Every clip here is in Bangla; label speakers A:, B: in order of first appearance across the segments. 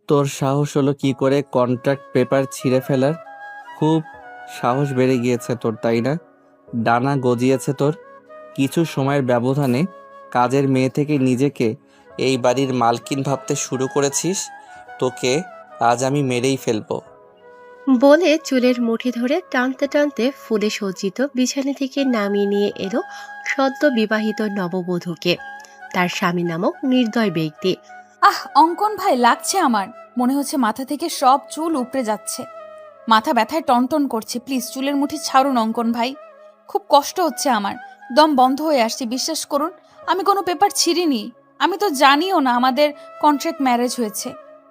A: তোর সাহস হলো কি করে কন্ট্রাক্ট পেপার ছিঁড়ে ফেলার? খুব সাহস বেড়ে গিয়েছে তোর, তাই না? ডানা গজিয়েছে তোর। কিছু সময়ের ব্যবধানে কাজের মেয়ে থেকে নিজেকে এই বাড়ির মালকিন ভাবতে শুরু করেছিস। তোকে আজ আমি মেরেই ফেলবো।
B: বলে চুলের মুঠি ধরে টানতে টানতে ফুলে সজ্জিত বিছানা থেকে নামিয়ে নিয়ে এলো সদ্য বিবাহিত নববধূকে, তার স্বামী নামক নির্দয় ব্যক্তি।
C: অঙ্কন ভাই, লাগছে আমার। মনে হচ্ছে মাথা থেকে সব চুল উপড়ে যাচ্ছে। মাথা ব্যথায় টনটন করছে। প্লিজ চুলের মুঠি ছাড়ুন অঙ্কন ভাই। খুব কষ্ট হচ্ছে আমার। দম বন্ধ হয়ে আসছে, বিশ্বাস করুন। আমি কোনো পেপার ছিঁড়িনি। আমি তো জানিও না আমাদের কন্ট্রাক্ট ম্যারেজ হয়েছে।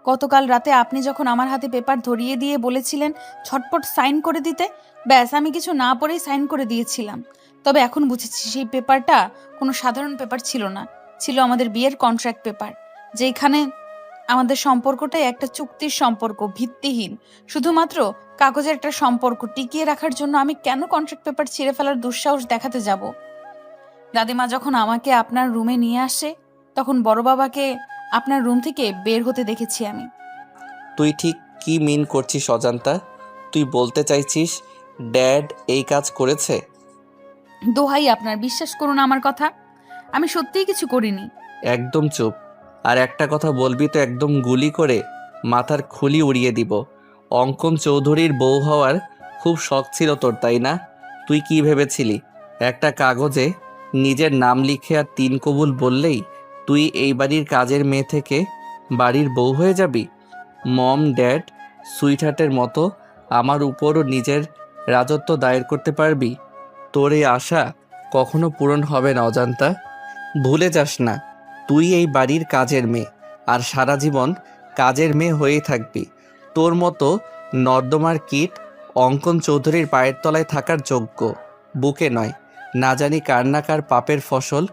C: গতকাল রাতে আপনি যখন আমার হাতে পেপার ধরিয়ে দিয়ে বলেছিলেন ঝটপট সাইন করে দিতে, ব্যাস আমি কিছু না পড়েই সাইন করে দিয়েছিলাম। তবে এখন বুঝেছি সেই পেপারটা কোনো সাধারণ পেপার ছিল না, ছিল আমাদের বিয়ের কন্ট্রাক্ট পেপার। যেখানে আমাদের সম্পর্কটাই একটা চুক্তির সম্পর্ক, ভিত্তিহীন, শুধুমাত্র কাগজের একটা সম্পর্ক টিকিয়ে রাখার জন্য আমি কেন কন্ট্রাক্ট পেপার ছিঁড়ে ফেলার দুঃসাহস দেখাতে যাব? দাদিমা যখন আমাকে আপনার রুমে নিয়ে আসে, তখন বড় বাবাকে আপনার রুম থেকে বের হতে দেখেছি আমি।
A: তুই ঠিক কি মিন করছিস অজান্তা? তুই বলতে চাইছিস ড্যাড এই কাজ করেছে?
C: দোহাই আপনার, বিশ্বাস করুন আমার কথা। আমি সত্যিই কিছু করিনি।
A: একদম চুপ। আর একটা কথা বলবি তো একদম গুলি করে মাথার খুলি উড়িয়ে দিব। অঙ্কন চৌধুরীর বউ হওয়ার খুব শখ ছিল তোর, তাই না? তুই কি ভেবেছিলি একটা কাগজে নিজের নাম লিখে আর তিন কবুল বললেই তুই এই বাড়ির কাজের মেয়ে থেকে বাড়ির বউ হয়ে যাবি? মম ড্যাড সুইটহার্টের মতো আমার উপরও নিজের রাজত্ব দায়ের করতে পারবি? তোর এই আশা কখনো পূরণ হবে না অজান্তা। ভুলে যাস না, তুই এই বাড়ির কাজের মেয়ে, আর সারা জীবন কাজের মেয়ে হয়েই থাকবি। তোর মতো নর্দমার কীট অঙ্কন চৌধুরীর পায়ের তলায় থাকার যোগ্য বুকে নয়। না জানি কার না কার পাপের ফসল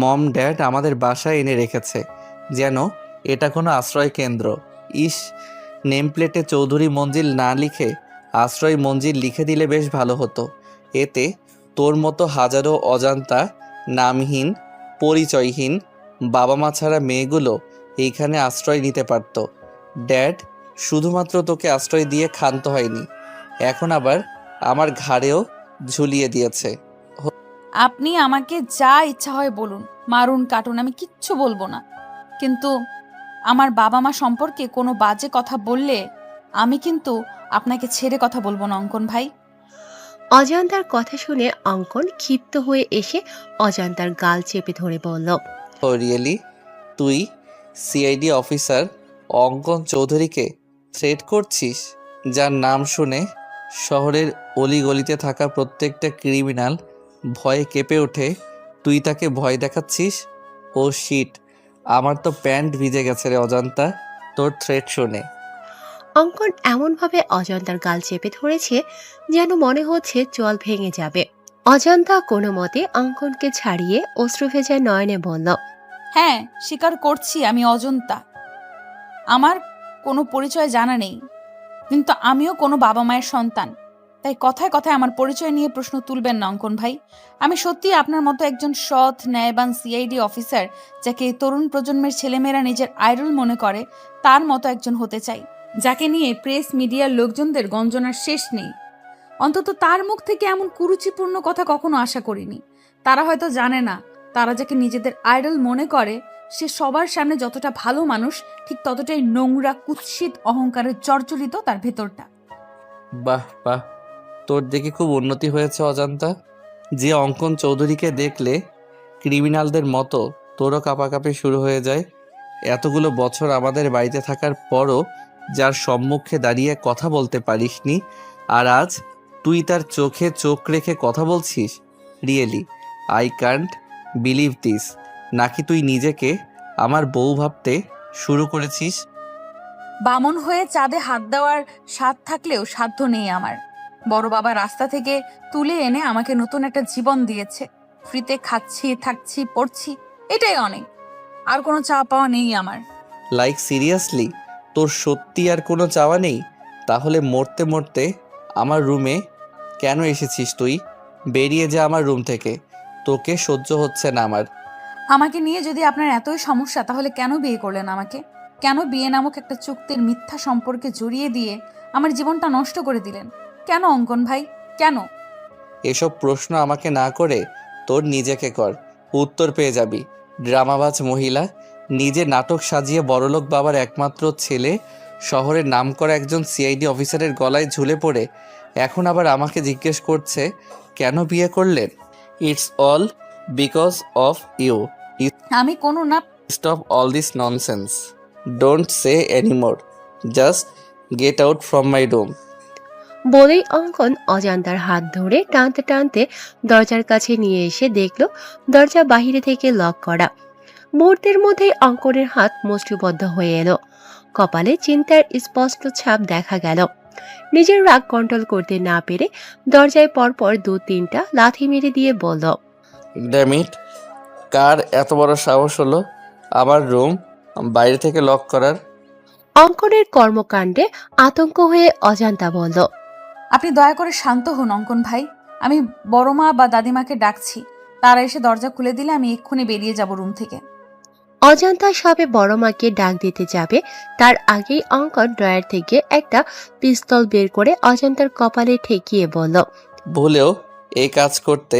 A: মম ড্যাড আমাদের বাসায় এনে রেখেছে, যেন এটা কোনো আশ্রয় কেন্দ্র। ইস, নেম প্লেটে চৌধুরী মঞ্জিল না লিখে আশ্রয় মঞ্জিল লিখে দিলে বেশ ভালো হতো। এতে তোর মতো হাজারো অজান্তা, নামহীন, পরিচয়হীন বাবা মা ছাড়া মেয়েগুলো এইখানে আশ্রয় নিতে পারত। ড্যাড শুধুমাত্র তোকে আশ্রয় দিয়ে ক্ষান্ত হয়নি, এখন আবার আমার ঘাড়েও ঝুলিয়ে দিয়েছে।
C: আপনি আমাকে যা ইচ্ছা হয় বলুন, মারুন কাটুন, আমি কিচ্ছু বলবো না। কিন্তু আমার বাবা মা সম্পর্কে কোনো বাজে কথা বললে আমি কিন্তু আপনাকে ছেড়ে কথা বলবো না অঙ্কন ভাই।
B: অজান্তার কথা শুনে অঙ্কন ক্ষিপ্ত হয়ে এসে অজান্তার গাল চেপে ধরে বলল,
A: ও রিয়েলি? তুই সিআইডি অফিসার অঙ্কন চৌধুরীকে থ্রেট করছিস, যার নাম শুনে শহরের অলিগলিতে থাকা প্রত্যেকটা ক্রিমিনাল ভয়ে কেঁপে ওঠে? তুই তাকে ভয় দেখাচ্ছিস? ও শিট, আমার তো প্যান্ট ভিজে গেছে রে অজান্তা তোর থ্রেট শুনে।
B: অঙ্কন এমনভাবে অজান্তার গাল চেপে ধরেছে যেন মনে হচ্ছে জল ভেঙে যাবে। অজান্তা কোনো মতে অঙ্কনকে ছাড়িয়ে অশ্রুভেজা নয়নে বলল,
C: হ্যাঁ, স্বীকার করছি আমি অজন্তা। আমার কোনো পরিচয় জানা নেই, কিন্তু আমিও কোনো বাবা মায়ের সন্তান। তাই কথায় কথায় আমার পরিচয় নিয়ে প্রশ্ন তুলবেন না অঙ্কন ভাই। আমি সত্যি আপনার মতো একজন সৎ ন্যায়বান সিআইডি অফিসার, যাকে এই তরুণ প্রজন্মের ছেলেমেয়েরা নিজের আইডল মনে করে, তার মতো একজন হতে চাই, যাকে নিয়ে প্রেস মিডিয়ার লোকজনদের গঞ্জনার শেষ নেই। অন্তত তার মুখ থেকে এমন কুরুচিপূর্ণ কথা কখনো আশা করিনি। তারা হয়তো জানে না, তারা যাকে নিজেদের আইডল মনে করে সে সবার সামনে যতটা ভালো মানুষ, ঠিক ততটাই নোংরা, কুৎসিত, অহংকারের জর্জরিত তার ভেতরটা।
A: বাহ বাহ, তোর দেখে খুব উন্নতি হয়েছে অজান্তা। যে অঙ্কন চৌধুরীকে দেখলে ক্রিমিনালদের মতো তোরও কাঁপাকাঁপি শুরু হয়ে যায়। এতগুলো বছর আমাদের বাড়িতে থাকার পরও যার সম্মুখে দাঁড়িয়ে কথা বলতে পারিসনি, আর আজ তুই তার চোখে চোখ রেখে কথা বলছিস? Really I can't believe this. নাকি তুই নিজেকে আমার বউ ভাবতে শুরু করেছিস?
C: বামন হয়ে চাঁদে হাত দেওয়ার স্বাদ থাকলেও সাধ্য নেই আমার। বড় বাবা রাস্তা থেকে তুলে এনে আমাকে নতুন একটা জীবন দিয়েছে। ফ্রিতে খাচ্ছি, থাকছি, পড়ছি, এটাই অনেক। আর কোনো চা পাওয়া নেই আমার।
A: লাইক সিরিয়াসলি, তোর সত্যি আর কোনো চাওয়া নেই? তাহলে মরতে মরতে আমার রুমে কেন এসেছিস তুই? বেরিয়ে যা আমার রুম থেকে, তোকে সহ্য হচ্ছে না আমার।
C: আমাকে নিয়ে যদি আপনার এতই সমস্যা, তাহলে কেন বিয়ে করলেন আমাকে? কেন বিয়ে নামক একটা চুক্তির মিথ্যা সম্পর্কে জড়িয়ে দিয়ে আমার জীবনটা নষ্ট করে দিলেন? কেন অঙ্কন ভাই, কেন?
A: এসব প্রশ্ন আমাকে না করে তোর নিজেকে কর, উত্তর পেয়ে যাবি। ড্রামাবাজ মহিলা, নিজে নাটক সাজিয়ে বড়লোক বাবার একমাত্র ছেলে শহরের নামকরা একজন সিআইডি অফিসারের গলায় ঝুলে পড়ে এখন আবার আমাকে জিজ্ঞেস করছে কেন বিয়ে করলেন। It's all because of you.
C: আমি কোনো না।
A: Stop all this nonsense. Don't say anymore. Just get out from my room.
B: বলেই অঙ্কন অজান্তার হাত ধরে টানতে টানতে দরজার কাছে নিয়ে এসে দেখল দরজা বাহিরে থেকে লক করা। মুহূর্তের মধ্যেই অঙ্কনের হাত মুষ্টিবদ্ধ হয়ে এলো। কপালে চিন্তার স্পষ্ট ছাপ দেখা গেল। নিজের রাগ কন্ট্রোল করতে না পেরে দরজায় পরপর 2-3টা লাথি মেরে দিয়ে বলল,
A: ড্যাম ইট, কার এত বড় সাহস হলো আমার রুম বাইরে থেকে লক করার?
B: অঙ্কনের কর্মকাণ্ডে আতঙ্ক হয়ে অজান্তা বলল,
C: আপনি দয়া করে শান্ত হন অঙ্কন ভাই। আমি বড় মা বা দাদিমাকে ডাকছি, তারা এসে দরজা খুলে দিলে আমি এক্ষুনি বেরিয়ে যাব রুম থেকে।
B: অজান্তা সবে বড় মাকে ডাক দিতে যাবে তার আগেই অঙ্কন ড্রয়ার থেকে একটা পিস্তল বের করে অজান্তার কপালে ঠেকিয়ে বলল,
A: ভুলেও এই কাজ করতে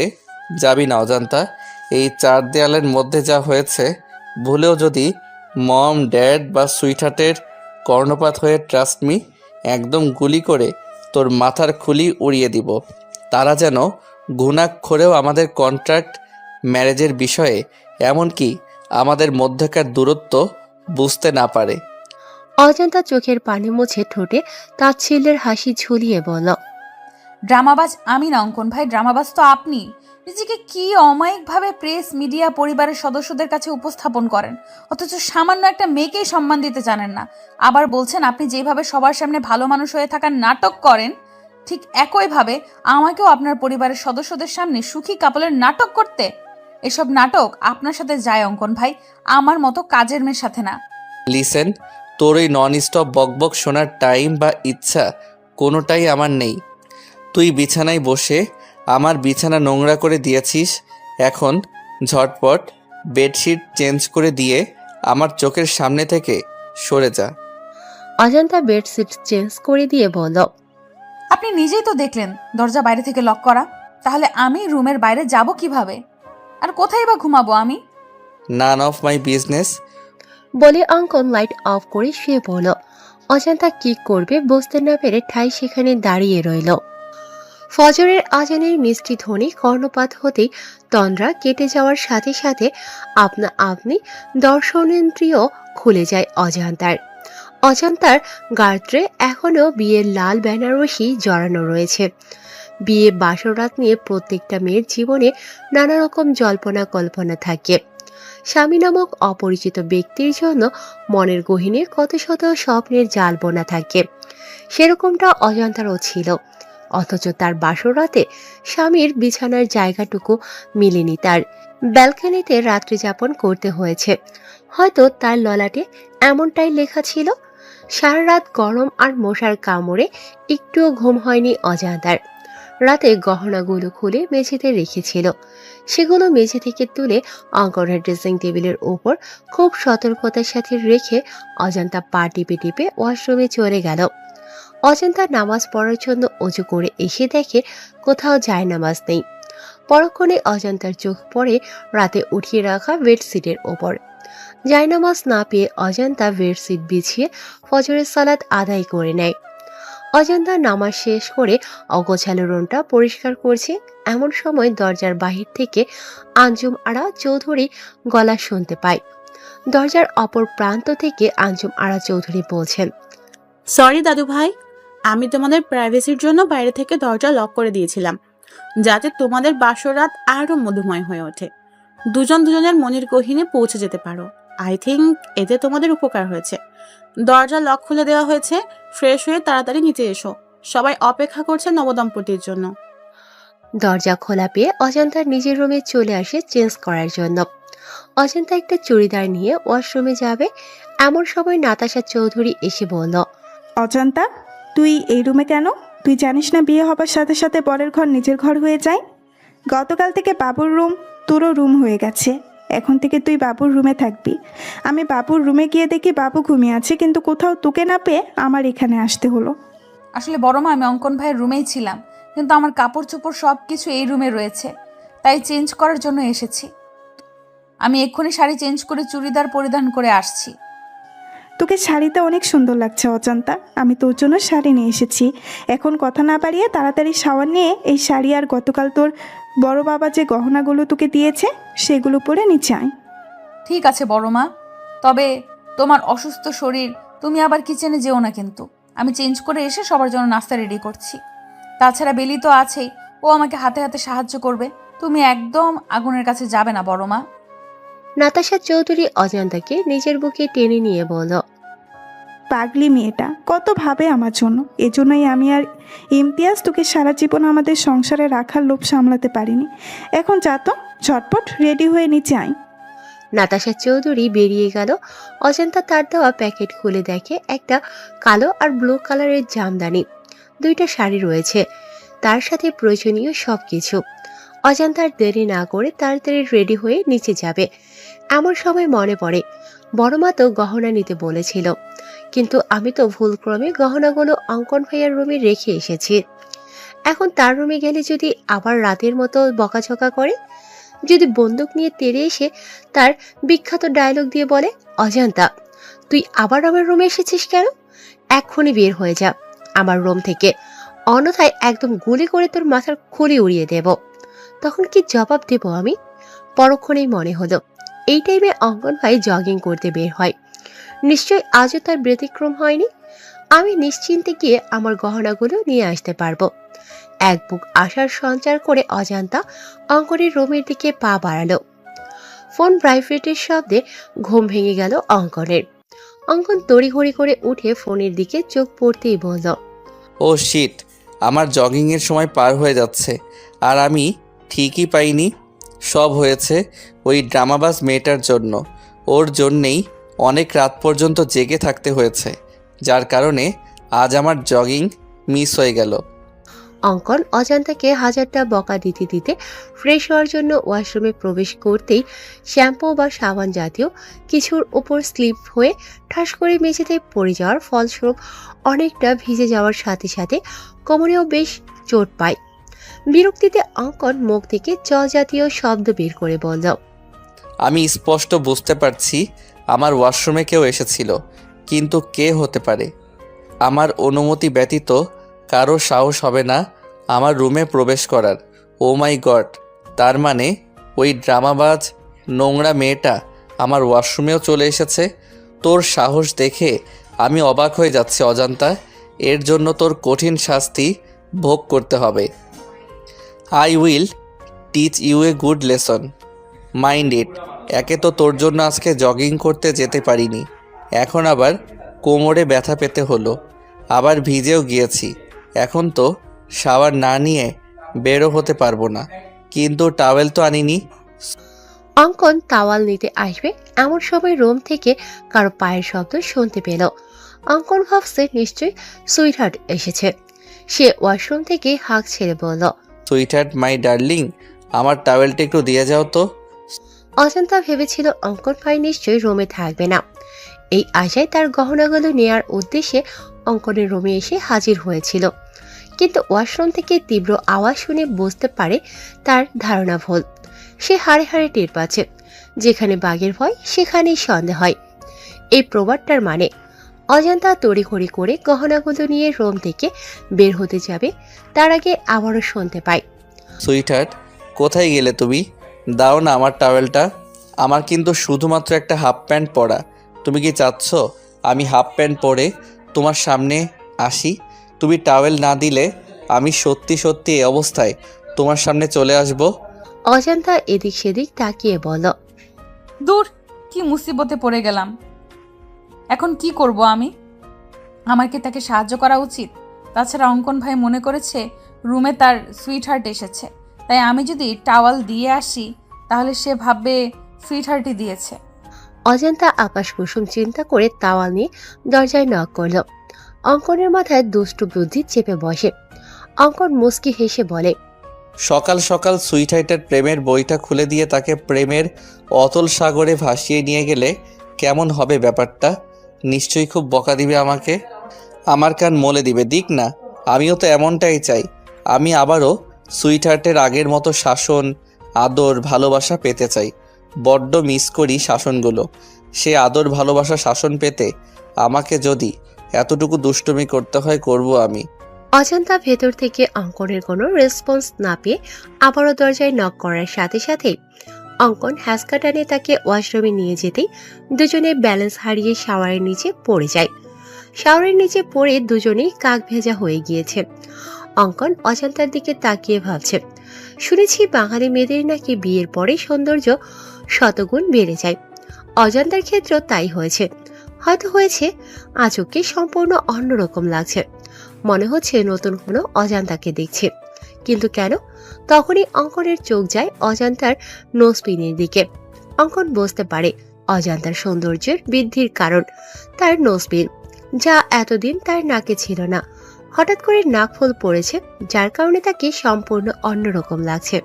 A: যাবি না অজান্তা। এই 4 দেয়ালের মধ্যে যা হয়েছে, ভুলেও যদি মম, ড্যাড বা সুইটহার্টের কর্ণপাত হয়ে ট্রাস্ট মি, একদম গুলি করে তোর মাথার খুলি উড়িয়ে দিব। তারা যেন ঘুণাক্ষরেও আমাদের কন্ট্রাক্ট ম্যারেজের বিষয়ে, এমনকি আমাদের মধ্যকার দূরত্ব বুঝতে না পারে।
B: অজান্তা চোখের পানি মুছে ঠোঁটে তাচ্ছিল্যের হাসি ঝুলিয়ে বলল,
C: ড্রামাবাজ আমি না অঙ্কন ভাই, ড্রামাবাজ তো আপনি। নিজেকে কি অমায়িকভাবে প্রেস, মিডিয়া, পরিবারের সদস্যদের কাছে উপস্থাপন করেন, অথচ সামান্য একটা মেয়েকেই সম্মান দিতে জানেন না। আবার বলছেন আপনি যেভাবে সবার সামনে ভালো মানুষ হয়ে থাকার নাটক করেন, ঠিক একইভাবে আমাকেও আপনার পরিবারের সদস্যদের সামনে সুখী কাপলের নাটক করতে। এসব নাটক আপনার সাথে যায় অঙ্কন ভাই, আমার মতো কাজের মেয়ের সাথে না।
A: লিসেন, তোর ওই নন স্টপ বকবক শোনার টাইম বা ইচ্ছা কোনোটাই আমার নেই। তুই বিছানায় বসে আমার বিছানা নোংরা করে দিয়েছিস, এখন ঝটপট বেডশিট চেঞ্জ করে দিয়ে আমার চোখের সামনে থেকে সরে যা।
B: অজান্তা বেডশিট চেঞ্জ করে দিয়ে বলল,
C: আপনি নিজেই তো দেখলেন দরজা বাইরে থেকে লক করা, তাহলে আমি রুমের বাইরে যাব কিভাবে? আর কোথায় বা ঘুমাবো আমি?
A: None of my business.
B: বলে অঙ্কন লাইট অফ করে শুয়ে পড়ল। অজান্তা কি করবে বুঝতে না পেরে ঠাই সেখানে দাঁড়িয়ে রইল। ফজরের আজানের মিষ্টি ধ্বনি কর্ণপাত হতেই তন্দ্রা কেটে যাওয়ার সাথে সাথে আপনা আপনি দর্শনেন্দ্রিয় খুলে যায় অজান্তার। অজান্তার গাত্রে এখনো বিয়ের লাল বেনারসি জড়ানো রয়েছে। বিয়ে বাসরাত নিয়ে প্রত্যেকটা মেয়ের জীবনে নানা রকম জল্পনা কল্পনা থাকে। স্বামী নামক অপরিচিত ব্যক্তির জন্য মনের গহীনে কত শত স্বপ্নের জাল বোনা থাকে। সেরকমটা অজান্তারও ছিল, অথচ তার বাসরাতে স্বামীর বিছানার জায়গাটুকু মিলেনি। তার ব্যালকনিতে রাত্রি যাপন করতে হয়েছে। হয়তো তার ললাটে এমনটাই লেখা ছিল। সারা রাত গরম আর মশার কামড়ে একটুও ঘুম হয়নি অজান্তার। রাতে গহনাগুলো খুলে মেঝেতে রেখেছিল, সেগুলো মেঝে থেকে তুলে অঙ্কনের ড্রেসিং টেবিলের ওপর খুব সতর্কতার সাথে রেখে অজান্তা পা টিপে টিপে ওয়াশরুমে চলে গেল। অজান্তা নামাজ পড়ার জন্য অজু করে এসে দেখে কোথাও জায়নামাজ নেই। পরক্ষণে অজান্তার চোখ পড়ে রাতে উঠিয়ে রাখা বেডশিটের ওপর। জায়নামাজ না পেয়ে অজান্তা বেডশিট বিছিয়ে ফজরের সালাত আদায় করে নেয়। অজান্তা নামাজ শেষ করে অগোছালো রুমটা পরিষ্কার করছে, এমন সময় দরজার বাহির থেকে আঞ্জুম আরা চৌধুরী গলা শুনতে পায়। দরজার অপর প্রান্ত থেকে আঞ্জুম আরা চৌধুরী বলছেন,
D: সরি দাদু ভাই, আমি তোমাদের প্রাইভেসির জন্য বাইরে থেকে দরজা লক করে দিয়েছিলাম, যাতে তোমাদের বাসরাত আরো মধুময় হয়ে ওঠে, দুজন দুজনের মনের গহীনে পৌঁছে যেতে পারো। আই থিঙ্ক এতে তোমাদের উপকার হয়েছে। দরজা লক খুলে দেওয়া হয়েছে, ফ্রেশ হয়ে তাড়াতাড়ি নিচে এসো, সবাই অপেক্ষা করছে নবদম্পতির জন্য।
B: দরজা খোলা পেয়ে অজান্তা নিজের রুমে চলে আসে চেঞ্জ করার জন্য। অজান্তা একটা চুড়িদার নিয়ে ওয়াশরুমে যাবে, এমন সময় নাতাশা চৌধুরী এসে বলল,
E: অজান্তা, তুই এই রুমে কেন? তুই জানিস না বিয়ে হবার সাথে সাথে বরের ঘর নিজের ঘর হয়ে যায়? গতকাল থেকে বাবুর রুম তোরও রুম হয়ে গেছে। এখন থেকে তুই বাবুর রুমে থাকবি। আমি বাবুর রুমে গিয়ে দেখি বাবু ঘুমিয়ে আছে, কিন্তু কোথাও তোকে না পেয়ে আমার এখানে আসতে হলো।
C: আসলে বড় মা, আমি অঙ্কন ভাইয়ের রুমেই ছিলাম, কিন্তু আমার কাপড় চোপড় সব কিছু এই রুমে রয়েছে, তাই চেঞ্জ করার জন্য এসেছি। আমি এক্ষুনি শাড়ি চেঞ্জ করে চুড়িদার পরিধান করে আসছি।
E: তোকে শাড়িতে অনেক সুন্দর লাগছে অজান্তা, আমি তোর জন্য শাড়ি নিয়ে এসেছি। এখন কথা না বাড়িয়ে তাড়াতাড়ি শাওয়ার নিয়ে এই শাড়ি আর গতকাল তোর বড় বাবা যে গহনাগুলো তোকে দিয়েছে সেগুলো পরে নিচে আয়।
C: ঠিক আছে বড় মা, তবে তোমার অসুস্থ শরীর, তুমি আবার কিচেনে যেও না কিন্তু। আমি চেঞ্জ করে এসে সবার জন্য নাস্তা রেডি করছি। তাছাড়া বেলি তো আছেই, ও আমাকে হাতে হাতে সাহায্য করবে। তুমি একদম আগুনের কাছে যাবে না বড় মা।
B: নাতাশা চৌধুরী অজান্তাকে নিজের বুকে টেনে নিয়ে বলল,
E: পাগলি মেয়েটা কত ভাবে আমার জন্য, এজন্যই আমি আর ইমতিয়াজ তোকে সারা জীবন আমাদের সংসারে রাখার লোভ সামলাতে পারিনি। এখন যা তো, ঝটপট রেডি হয়ে নিচে আয়।
B: নাতাশা চৌধুরী বেরিয়ে গেল। অজান্তা তার দেওয়া প্যাকেট খুলে দেখে একটা কালো আর ব্লু কালারের জামদানি, 2টা শাড়ি রয়েছে, তার সাথে প্রয়োজনীয় সবকিছু। অজান্তার দেরি না করে তাড়াতাড়ি রেডি হয়ে নিচে যাবে। এমন সময় মনে পড়ে বড় মা তো গহনা নিতে বলেছিল, কিন্তু আমি তো ভুলক্রমে গহনাগুলো অঙ্কন ভাইয়ার রুমে রেখে এসেছি। এখন তার রুমে গেলে যদি আবার রাতের মতো বকাঝকা করে, যদি বন্দুক নিয়ে তেড়ে এসে তার বিখ্যাত ডায়লগ দিয়ে বলে, অজান্তা তুই আবার আমার রুমে এসেছিস কেন, এক্ষুনি বের হয়ে যা আমার রুম থেকে, অন্যথায় একদম গুলি করে তোর মাথার খুলি উড়িয়ে দেব, তখন কি জবাব দেব আমি? পরক্ষণেই মনে হলো এই টাইমে অঙ্কন ভাই জগিং করতে বের হয়, নিশ্চয়ই আজও তার ব্যতিক্রম হয়নি। আমি নিশ্চিন্তে গিয়ে আমার গহনাগুলো নিয়ে আসতে পারবো। এক বুক আশার সঞ্চার করে অজান্তা অঙ্কনের রুমের দিকে পা বাড়ালো। ফোন ভাইব্রেটের শব্দে ঘুম ভেঙে গেল অঙ্কনের। অঙ্কন তড়িঘড়ি করে উঠে ফোনের দিকে চোখ পড়তেই বলল,
A: ও শিট, আমার জগিংয়ের সময় পার হয়ে যাচ্ছে আর আমি ঠিকই পাইনি। সব হয়েছে ওই ড্রামাবাজ মেয়েটার জন্য। ওর জন্যেই অনেক রাত পর্যন্ত জেগে থাকতে হয়েছে, যার কারণে আজ আমার জগিং মিস হয়ে গেল।
B: অঙ্কন অজান্তাকে হাজারটা বকা দিতে দিতে ফ্রেশ হওয়ার জন্য ওয়াশরুমে প্রবেশ করতেই শ্যাম্পু বা সাবান জাতীয় কিছুর উপর স্লিপ হয়ে ঠাস করে মেঝেতে পড়ে যাওয়ার ফলস্বরূপ অনেকটা ভিজে যাওয়ার সাথে সাথে কোমরেও বেশ চোট পায়। বিরক্তিতে অঙ্কন মুখ থেকে চ জাতীয় শব্দ বের করে বলল,
A: আমি স্পষ্ট বুঝতে পারছি আমার ওয়াশরুমে কেউ এসেছিল, কিন্তু কে হতে পারে? আমার অনুমতি ব্যতীত কারো সাহস হবে না আমার রুমে প্রবেশ করার। ও মাই গড, তার মানে ওই ড্রামাবাজ নোংরা মেয়েটা আমার ওয়াশরুমেও চলে এসেছে। তোর সাহস দেখে আমি অবাক হয়ে যাচ্ছি অজান্তা, এর জন্য তোর কঠিন শাস্তি ভোগ করতে হবে। I will teach you a good lesson, mind it. একে তো তোর জন্য আজকে জগিং করতে যেতে পারিনি, এখন আবার কোমরে ব্যথা পেতে হলো, আবার ভিজেও গিয়েছি। এখন তো শাওয়ার না নিয়ে বেরো হতে পারবো না, কিন্তু টাওয়েল তো আনিনি।
B: অঙ্কন তাওয়াল নিতে আসবে এমন সময় রুম থেকে কারো পায়ের শব্দ শুনতে পেল। অঙ্কন ভাবছে নিশ্চয়ই সুইটহার্ট এসেছে। সে ওয়াশরুম থেকে হাঁক ছেড়ে বলল,
A: সুইটহার্ট মাই ডার্লিং, আমার টাওয়েলটা একটু দিয়ে যাও তো।
B: অজান্তা ভেবেছিল অঙ্কন ভাই নিশ্চয়ই রুমে থাকবে না। এই আশায় তার গহনাগুলো নেয়ার উদ্দেশ্যে অঙ্কনের রুমে এসে হাজির হয়েছিল, কিন্তু ওয়াশরুম থেকে তীব্র আওয়াজ শুনে বুঝতে পারে তার ধারণা ভুল। সে হাড়ে হাড়ে টের পাচ্ছে, যেখানে বাঘের ভয় সেখানেই সন্দেহ হয়। এই প্রবাদটার মানে অজান্তা তড়িঘড়ি করে গহনাগুলো নিয়ে রুম থেকে বের হতে যাবে, তার আগে আবারও শুনতে পায়,
A: সুইটহার্ট, কোথায় গেলে তুমি? দাও না আমার টাওয়েলটা। আমার কিন্তু শুধুমাত্র একটা হাফ প্যান্ট পরা। তুমি কি চাচ্ছ আমি হাফ প্যান্ট পরে তোমার সামনে আসি? তুমি টাওয়েল না দিলে আমি সত্যি সত্যি এই অবস্থায় তোমার সামনে চলে আসব।
B: অজান্তা এদিক সেদিক তাকিয়ে বলল,
C: দূর, কি মুসিবতে পড়ে গেলাম। এখন কি করব আমি? আমার কি তাকে সাহায্য করা উচিত? তাছাড়া অঙ্কন ভাই মনে করেছে রুমে তার সুইটহার্ট এসেছে, তাই আমি যদি টাওয়াল দিয়ে আসি তাহলে সে ভাববে সুইটহার্টই দিয়েছে।
B: অজান্তা আকাশ কুসুম চিন্তা করে তাওয়াল নিয়ে দরজায় নক করল। অঙ্কনের মাথায় দুষ্টু বুদ্ধি চেপে বসে। অঙ্কন মুচকি হেসে বলে,
A: সকাল সকাল সুইটহার্টের প্রেমের বইটা খুলে দিয়ে তাকে প্রেমের অতল সাগরে ভাসিয়ে নিয়ে গেলে কেমন হবে ব্যাপারটা? নিশ্চয়ই খুব বকা দিবে আমাকে, আমার কান মলে দিবে। দিক না, আমিও তো এমনটাই চাই। আমি আবারও সুইটহার্টের আগের মতো শাসন, আদর, ভালোবাসা পেতে চাই। বড্ড মিস করি শাসনগুলো। সে আদর, ভালোবাসা, শাসন পেতে আমাকে যদি এতটুকু দুষ্টুমি করতে হয়, করব আমি।
B: অজান্তা ভেতর থেকে অঙ্কনের কোনো রেসপন্স না পেয়ে আবারও দরজায় নক করার সাথে সাথে অঙ্কন হ্যাসকা টানে তাকে ওয়াশরুমে নিয়ে যেতেই দুজনে ব্যালেন্স হারিয়ে শাওয়ারের নিচে পড়ে যায়। শাওয়ারের নিচে পড়ে দুজনেই কাক ভেজা হয়ে গিয়েছে। অঙ্কন অজান্তার দিকে তাকিয়ে ভাবছে, শুনেছি বাঙালি মেয়েদের নাকি বিয়ের পরে সৌন্দর্য শতগুণ বেড়ে যায়। অজান্তার ক্ষেত্রেও তাই হয়েছে। হয়তো হয়েছে আজকে সম্পূর্ণ অন্যরকম লাগছে, মনে হচ্ছে নতুন কোনো অজান্তাকে দেখছে। কিন্তু কেন? তখনই অঙ্কনের চোখ যায় অজান্তার নোজপিনের দিকে। অঙ্কন বুঝতে পারে অজান্তার সৌন্দর্যের বৃদ্ধির কারণ তার নোজপিন, যা এতদিন তার নাকে ছিল না। হঠাৎ করে নাকফুল পড়েছে, যার কারণে তাকে সম্পূর্ণ অন্যরকম লাগছে।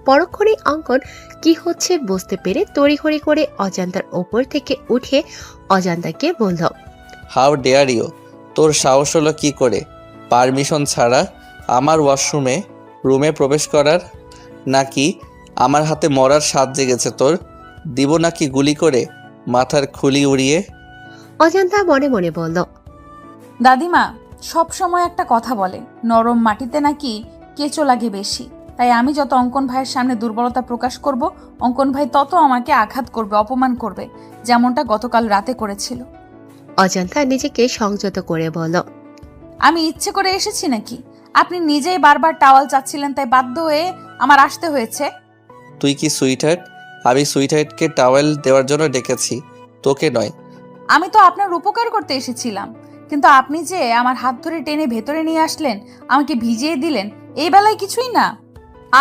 B: পরক্ষণে অঙ্কন কি হচ্ছে বুঝতে পেরে তড়িঘড়ি করে অজান্তার ওপর থেকে উঠে অজান্তাকে বলল,
A: হাউ ডেয়ার ইউ! তোর সাহস হলো কি করে পারমিশন ছাড়া আমার রুমে প্রবেশ করার? নাকি আমার হাতে মরার স্বাদ জেগেছে তোর? দিব নাকি গুলি করে মাথার খুলি উড়িয়ে?
B: অজান্তা মনে মনে বলল,
C: দাদিমা সব সময় একটা কথা বলে, নরম মাটিতে নাকি কেঁচো লাগে বেশি। তাই আমি যত অঙ্কন ভাইয়ের সামনে দুর্বলতা প্রকাশ করব, অঙ্কন ভাই তত আমাকে আঘাত করবে, অপমান করবে, যেমনটা গতকাল রাতে করেছিল।
B: অজান্তা নিজেকে সংযত করে বলল,
C: আমি ইচ্ছে করে এসেছি নাকি? আপনি নিজেই বারবার টাওয়াল চাচ্ছিলেন, তাই বাধ্য হয়ে আমার আসতে হয়েছে।
A: তুই কি সুইটহার্ট? আমি সুইটহার্টকে টাওয়েল দেওয়ার জন্য ডেকেছি, তোকে নয়।
C: আমি তো আপনার উপকার করতে এসেছিলাম, কিন্তু আপনি যে আমার হাত ধরে টেনে ভেতরে নিয়ে আসলেন, আমাকে ভিজিয়ে দিলেন, এই বেলায় কিছুই না।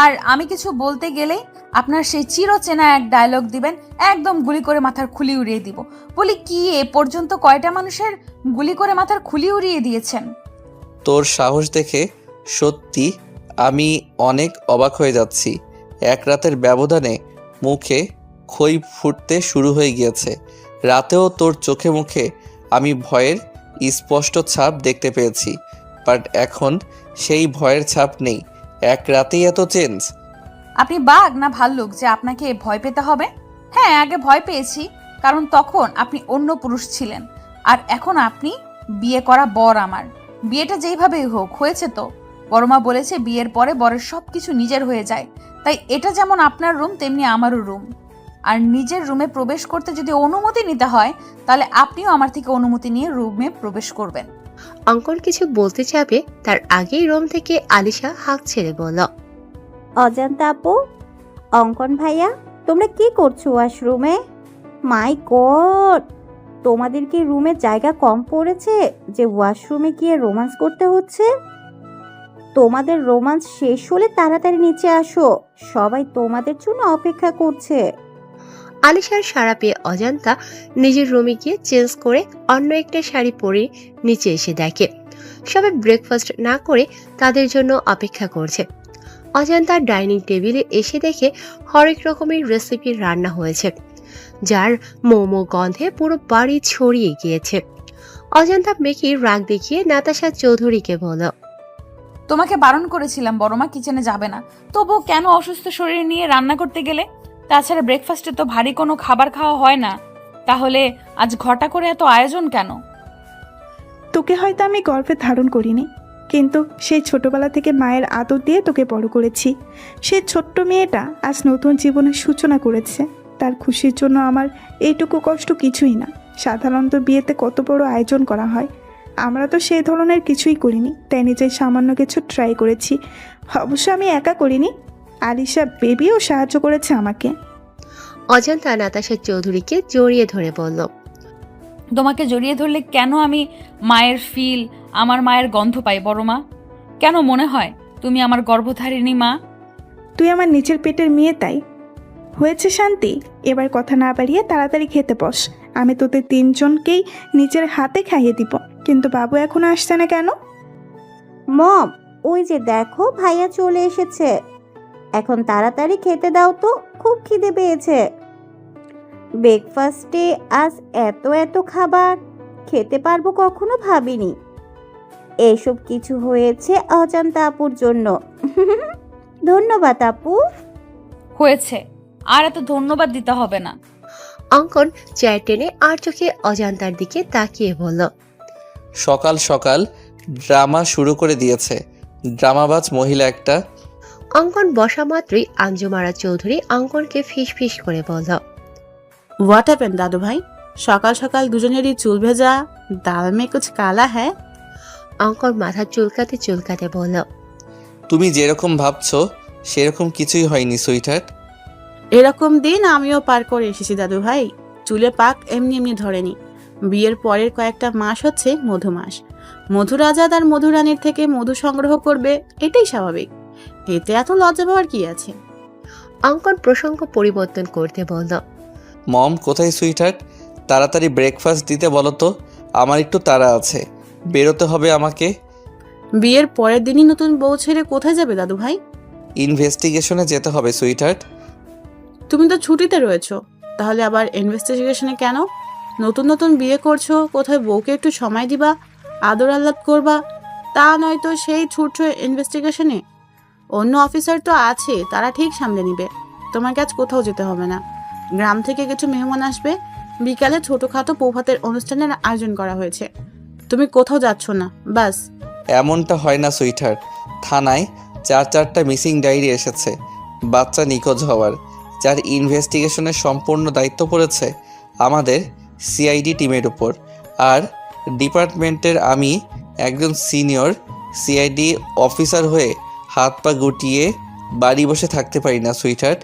C: আর আমি কিছু বলতে গেলেই আপনার সেই চিরচেনা এক ডায়লগ দিবেন, একদম গুলি করে মাথার খুলি উড়িয়ে দিব। বলি কি, এ পর্যন্ত কয়টা মানুষের গুলি করে মাথার খুলি উড়িয়ে দিয়েছেন?
A: তোর সাহস দেখে সত্যি আমি অনেক অবাক হয়ে যাচ্ছি। এক রাতের ব্যবধানে মুখে খই ফুটতে শুরু হয়ে গিয়েছে। রাতেও তোর চোখে মুখে আমি ভয়ের স্পষ্ট ছাপ দেখতে পেয়েছি, বাট এখন সেই ভয়ের ছাপ নেই। এক রাতেই এত চেঞ্জ?
C: আপনি বাঘ না ভাল্লুক যে আপনাকে ভয় পেতে হবে? হ্যাঁ, আগে ভয় পেয়েছি, কারণ তখন আপনি অন্য পুরুষ ছিলেন, আর এখন আপনি বিয়ে করা বর। আমার বিয়েটা যেইভাবেই হোক হয়েছে তো। বড়মা বলেছে বিয়ের পরে বরের সবকিছু নিজের হয়ে যায়, তাই এটা যেমন আপনার রুম তেমনি আমারও রুম। আর নিজের রুমে প্রবেশ করতে যদি অনুমতি নিতে হয়, তাহলে আপনিও আমার থেকে অনুমতি নিয়ে রুমে প্রবেশ করবেন।
B: অঙ্কন কিছু বলতে যাবে তার আগেই রুম থেকে আলিশা হাঁক ছেড়ে বলল,
F: অজান্তা আপু, অঙ্কন ভাইয়া, তোমরা কি করছো ওয়াশরুমে? মাই গড, তোমাদের কি রুমে জায়গা কম পড়েছে যে ওয়াশরুমে গিয়ে রোমান্স করতে হচ্ছে? তোমাদের রোমান্স শেষ হলে তাড়াতাড়ি নিচে আসো, সবাই তোমাদের জন্য অপেক্ষা করছে।
B: আলিশার সাড়া পেয়ে অজান্তা নিজের রুমে গিয়ে চেঞ্জ করে অন্য একটা শাড়ি পরে নিচে এসে দেখে সবাই ব্রেকফাস্ট না করে তাদের জন্য অপেক্ষা করছে। অজান্তা ডাইনিং টেবিলে এসে দেখে হরেক রকমের রেসিপি রান্না হয়েছে, যার মোমো গন্ধে পুরো বাড়ি ছড়িয়ে গিয়েছে। অজান্তা মেকি রাগ দেখিয়ে নাতাশা চৌধুরীকে বলল,
C: তোমাকে বারণ করেছিলাম বড়মা কিচেনে যাবে না, তবু কেন অসুস্থ শরীর নিয়ে রান্না করতে গেলে? তাছাড়া ব্রেকফাস্টে তো ভারী কোনো খাবার খাওয়া হয় না, তাহলে আজ ঘটা করে এত আয়োজন কেন?
E: তোকে হয়তো আমি গর্ভে ধারণ করিনি, কিন্তু সেই ছোটবেলা থেকে মায়ের আদর দিয়ে তোকে বড় করেছি। সেই ছোট্ট মেয়েটা আজ নতুন জীবনের সূচনা করেছে, তার খুশির জন্য আমার এইটুকু কষ্ট কিছুই না। সাধারণত বিয়েতে কত বড় আয়োজন করা হয়, আমরা তো সেই ধরনের কিছুই করিনি, তাই নিজের সামান্য কিছু ট্রাই করেছি। অবশ্য আমি একা করিনি, আলিশা বেবিও সাহায্য করেছে আমাকে।
B: অজান্তা নাতাশা চৌধুরীকে জড়িয়ে ধরে বলল,
C: তোমাকে জড়িয়ে ধরলে কেন আমি মায়ের ফিল, আমার মায়ের গন্ধ পাই বড়মা? কেন মনে হয় তুমি আমার গর্ভধারিণী মা?
E: তুই আমার নিচের পেটের মেয়ে, তাই হয়েছে শান্তি। এবার কথা না বাড়িয়ে তাড়াতাড়ি খেতে বস, আমি তোদের তিনজনকেই নিজের হাতে খাইয়ে দিব। কিন্তু বাবু এখনো আসছে না কেন?
F: মম, ওই যে দেখো ভাইয়া চলে এসেছে, এখন তাড়াতাড়ি খেতে দাও তো, খুব খিদে পেয়েছে। ব্রেকফাস্টে আজ এত এত খাবার খেতে পারবো কখনো ভাবিনি। এইসব কিছু হয়েছে অজান্তা আপুর জন্য। ধন্যবাদ আপু।
C: হয়েছে, আর এত ধন্যবাদ দিতে হবে না।
B: অঙ্কন চেয়ার টেনে আর চোখে অজান্তার দিকে তাকিয়ে বলল,
A: সকাল সকাল ড্রামা শুরু করে দিয়েছে, ড্রামাবাজ মহিলা একটা।
B: অঙ্কন বসা মাত্রই আঞ্জুমারা চৌধুরী অঙ্কনকে ফিস ফিস করে বলল,
D: হোয়াট হ্যাপেন দাদু ভাই? সকাল সকাল দুজনেরই চুল ভেজা, দাল মে কুছ কালা হ্যায়।
B: অঙ্কন মাথা চুলকাতে চুলকাতে বলল,
A: তুমি যেরকম ভাবছো সেরকম কিছুই হয়নি সুইটহার্ট।
D: এরকম দিন আমিও পার করে এসেছি দাদু ভাই। চুলে পাক এমনি এমনি ধরেনি। বিয়ের পরের কয়েকটা মাস হচ্ছে মধু মাস। মধুরাজা তার মধুরানীর থেকে মধু সংগ্রহ করবে, এটাই স্বাভাবিক। এতে এত লজ্জা পাওয়ার কি আছে?
B: অঙ্কন প্রসঙ্গ পরিবর্তন করতে বলল,
A: মম কোথায় সুইটহার্ট? তাড়াতাড়ি ব্রেকফাস্ট দিতে বলো তো, আমার একটু তাড়া আছে, বেরোতে হবে আমাকে।
D: বিয়ের পরের দিনই নতুন বউ ছেড়ে কোথায় যাবে দাদু ভাই?
A: ইনভেস্টিগেশনে যেতে হবে সুইটহার্ট।
D: তুমি তো ছুটিতে রয়েছো, তাহলে আবার ইনভেস্টিগেশনে কেন? নতুন নতুন বিয়ে করছো, কোথায় বউকে একটু সময় দিবা, আদর আহ্লাদ করবা, তা নয়তো সেই ছুটছো ইনভেস্টিগেশনে। অন্য অফিসার তো আছে, তারা ঠিক সামলে নিবে। তোমাকে আজ কোথাও যেতে হবে না। গ্রাম থেকে কিছু মেহমান আসবে, বিকালে ছোটখাটো প্রভাতের অনুষ্ঠানের আয়োজন করা হয়েছে। তুমি কোথাও যাচ্ছ না, বাস।
A: এমনটা হয় না সুইটহার্ট, থানায় 4টা মিসিং ডায়েরি এসেছে বাচ্চা নিখোঁজ হওয়ার, যার ইনভেস্টিগেশনের সম্পূর্ণ দায়িত্ব পড়েছে আমাদের সিআইডি টিমের উপর। আর ডিপার্টমেন্টের আমি একজন সিনিয়র সিআইডি অফিসার হয়ে হাত পা গুটিয়ে বাড়ি বসে থাকতে পারি না সুইটহার্ট।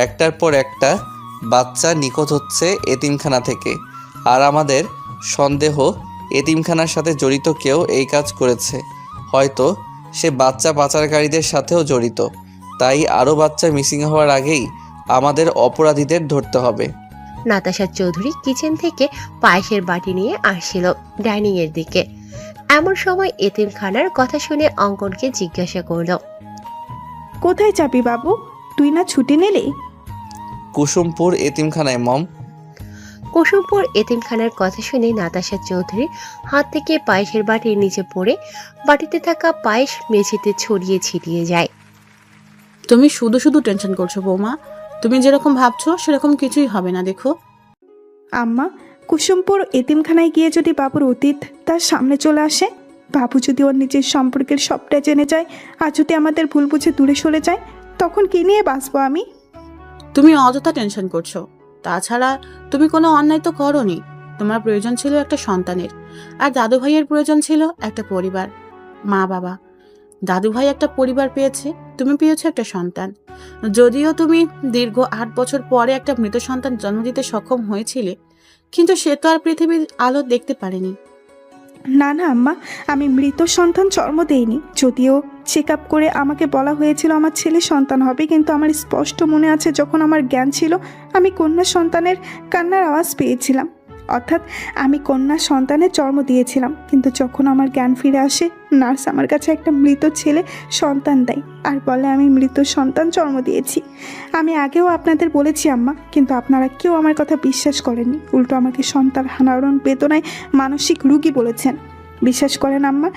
A: একটার পর একটা বাচ্চা নিখোঁজ হচ্ছে এতিমখানা থেকে, আর আমাদের সন্দেহ এতিমখানার সাথে জড়িত কেউ এই কাজ করেছে। হয়তো সে বাচ্চা পাচারকারীদের সাথেও জড়িত। তাই আরও বাচ্চা মিসিং হওয়ার আগেই আমাদের অপরাধীদের ধরতে হবে।
B: নাতাশা চৌধুরী কিচেন থেকে পায়েসের বাটি নিয়ে আসছিল ডাইনিং এর দিকে। এমন সময় এতিমখানার কথা শুনে অঙ্কনকে জিজ্ঞাসা করল,
E: কোথায় যাবি বাবু? তুই না ছুটি নিলি?
A: কুসুমপুর এতিমখানায় মম।
B: কুসুমপুর এতিমখানার কথা শুনে নাতাশা চৌধুরীর হাত থেকে পায়েসের বাটির নিচে পড়ে বাটিতে থাকা পায়েস মেঝেতে ছড়িয়ে ছিটিয়ে যায়।
D: তুমি শুধু শুধু টেনশন করছো বৌমা। তুমি যেরকম ভাবছো সেরকম কিছুই হবে না। দেখো
E: আম্মা, কুসুমপুর এতিমখানায় গিয়ে যদি বাবুর অতীত তার সামনে চলে আসে, বাবু যদি ওর নিজের সম্পর্কের সবটা জেনে যায়, আর যদি আমাদের ভুল বুঝে দূরে সরে যায়, তখন কি নিয়ে বাঁচবো আমি?
D: তুমি অযথা টেনশন করছো। তাছাড়া তুমি কোনো অন্যায় তো করোনি। তোমার প্রয়োজন ছিল একটা সন্তানের, আর দাদু ভাইয়ের প্রয়োজন ছিল একটা পরিবার, মা বাবা। দাদু ভাই একটা পরিবার পেয়েছে, তুমি পেয়েছো একটা সন্তান। যদিও তুমি দীর্ঘ 8 বছর পরে একটা মৃত সন্তান জন্ম দিতে সক্ষম হয়েছিলে, কিন্তু সে তো আর পৃথিবীর আলো দেখতে পারেনি।
E: না না আম্মা, আমি মৃত সন্তান জন্ম দেইনি। যদিও চেক আপ করে আমাকে বলা হয়েছিল আমার ছেলে সন্তান হবে, কিন্তু আমার স্পষ্ট মনে আছে যখন আমার জ্ঞান ছিল আমি কন্যা সন্তানের কান্নার আওয়াজ পেয়েছিলাম। অর্থাৎ আমি কন্যা সন্তানের জন্ম দিয়েছিলাম, কিন্তু যখন আমার জ্ঞান ফিরে আসে নার্স আমার কাছে একটা মৃত ছেলে সন্তান দেয় আর বলে আমি মৃত সন্তান জন্ম দিয়েছি। আমি আগেও আপনাদের বলেছি আম্মা, কিন্তু আপনারা কেউ আমার কথা বিশ্বাস করেননি। উল্টো আমাকে সন্তান হারানোর বেদনায় মানসিক রোগী বলেছেন। বিশ্বাস করেন আম্মা,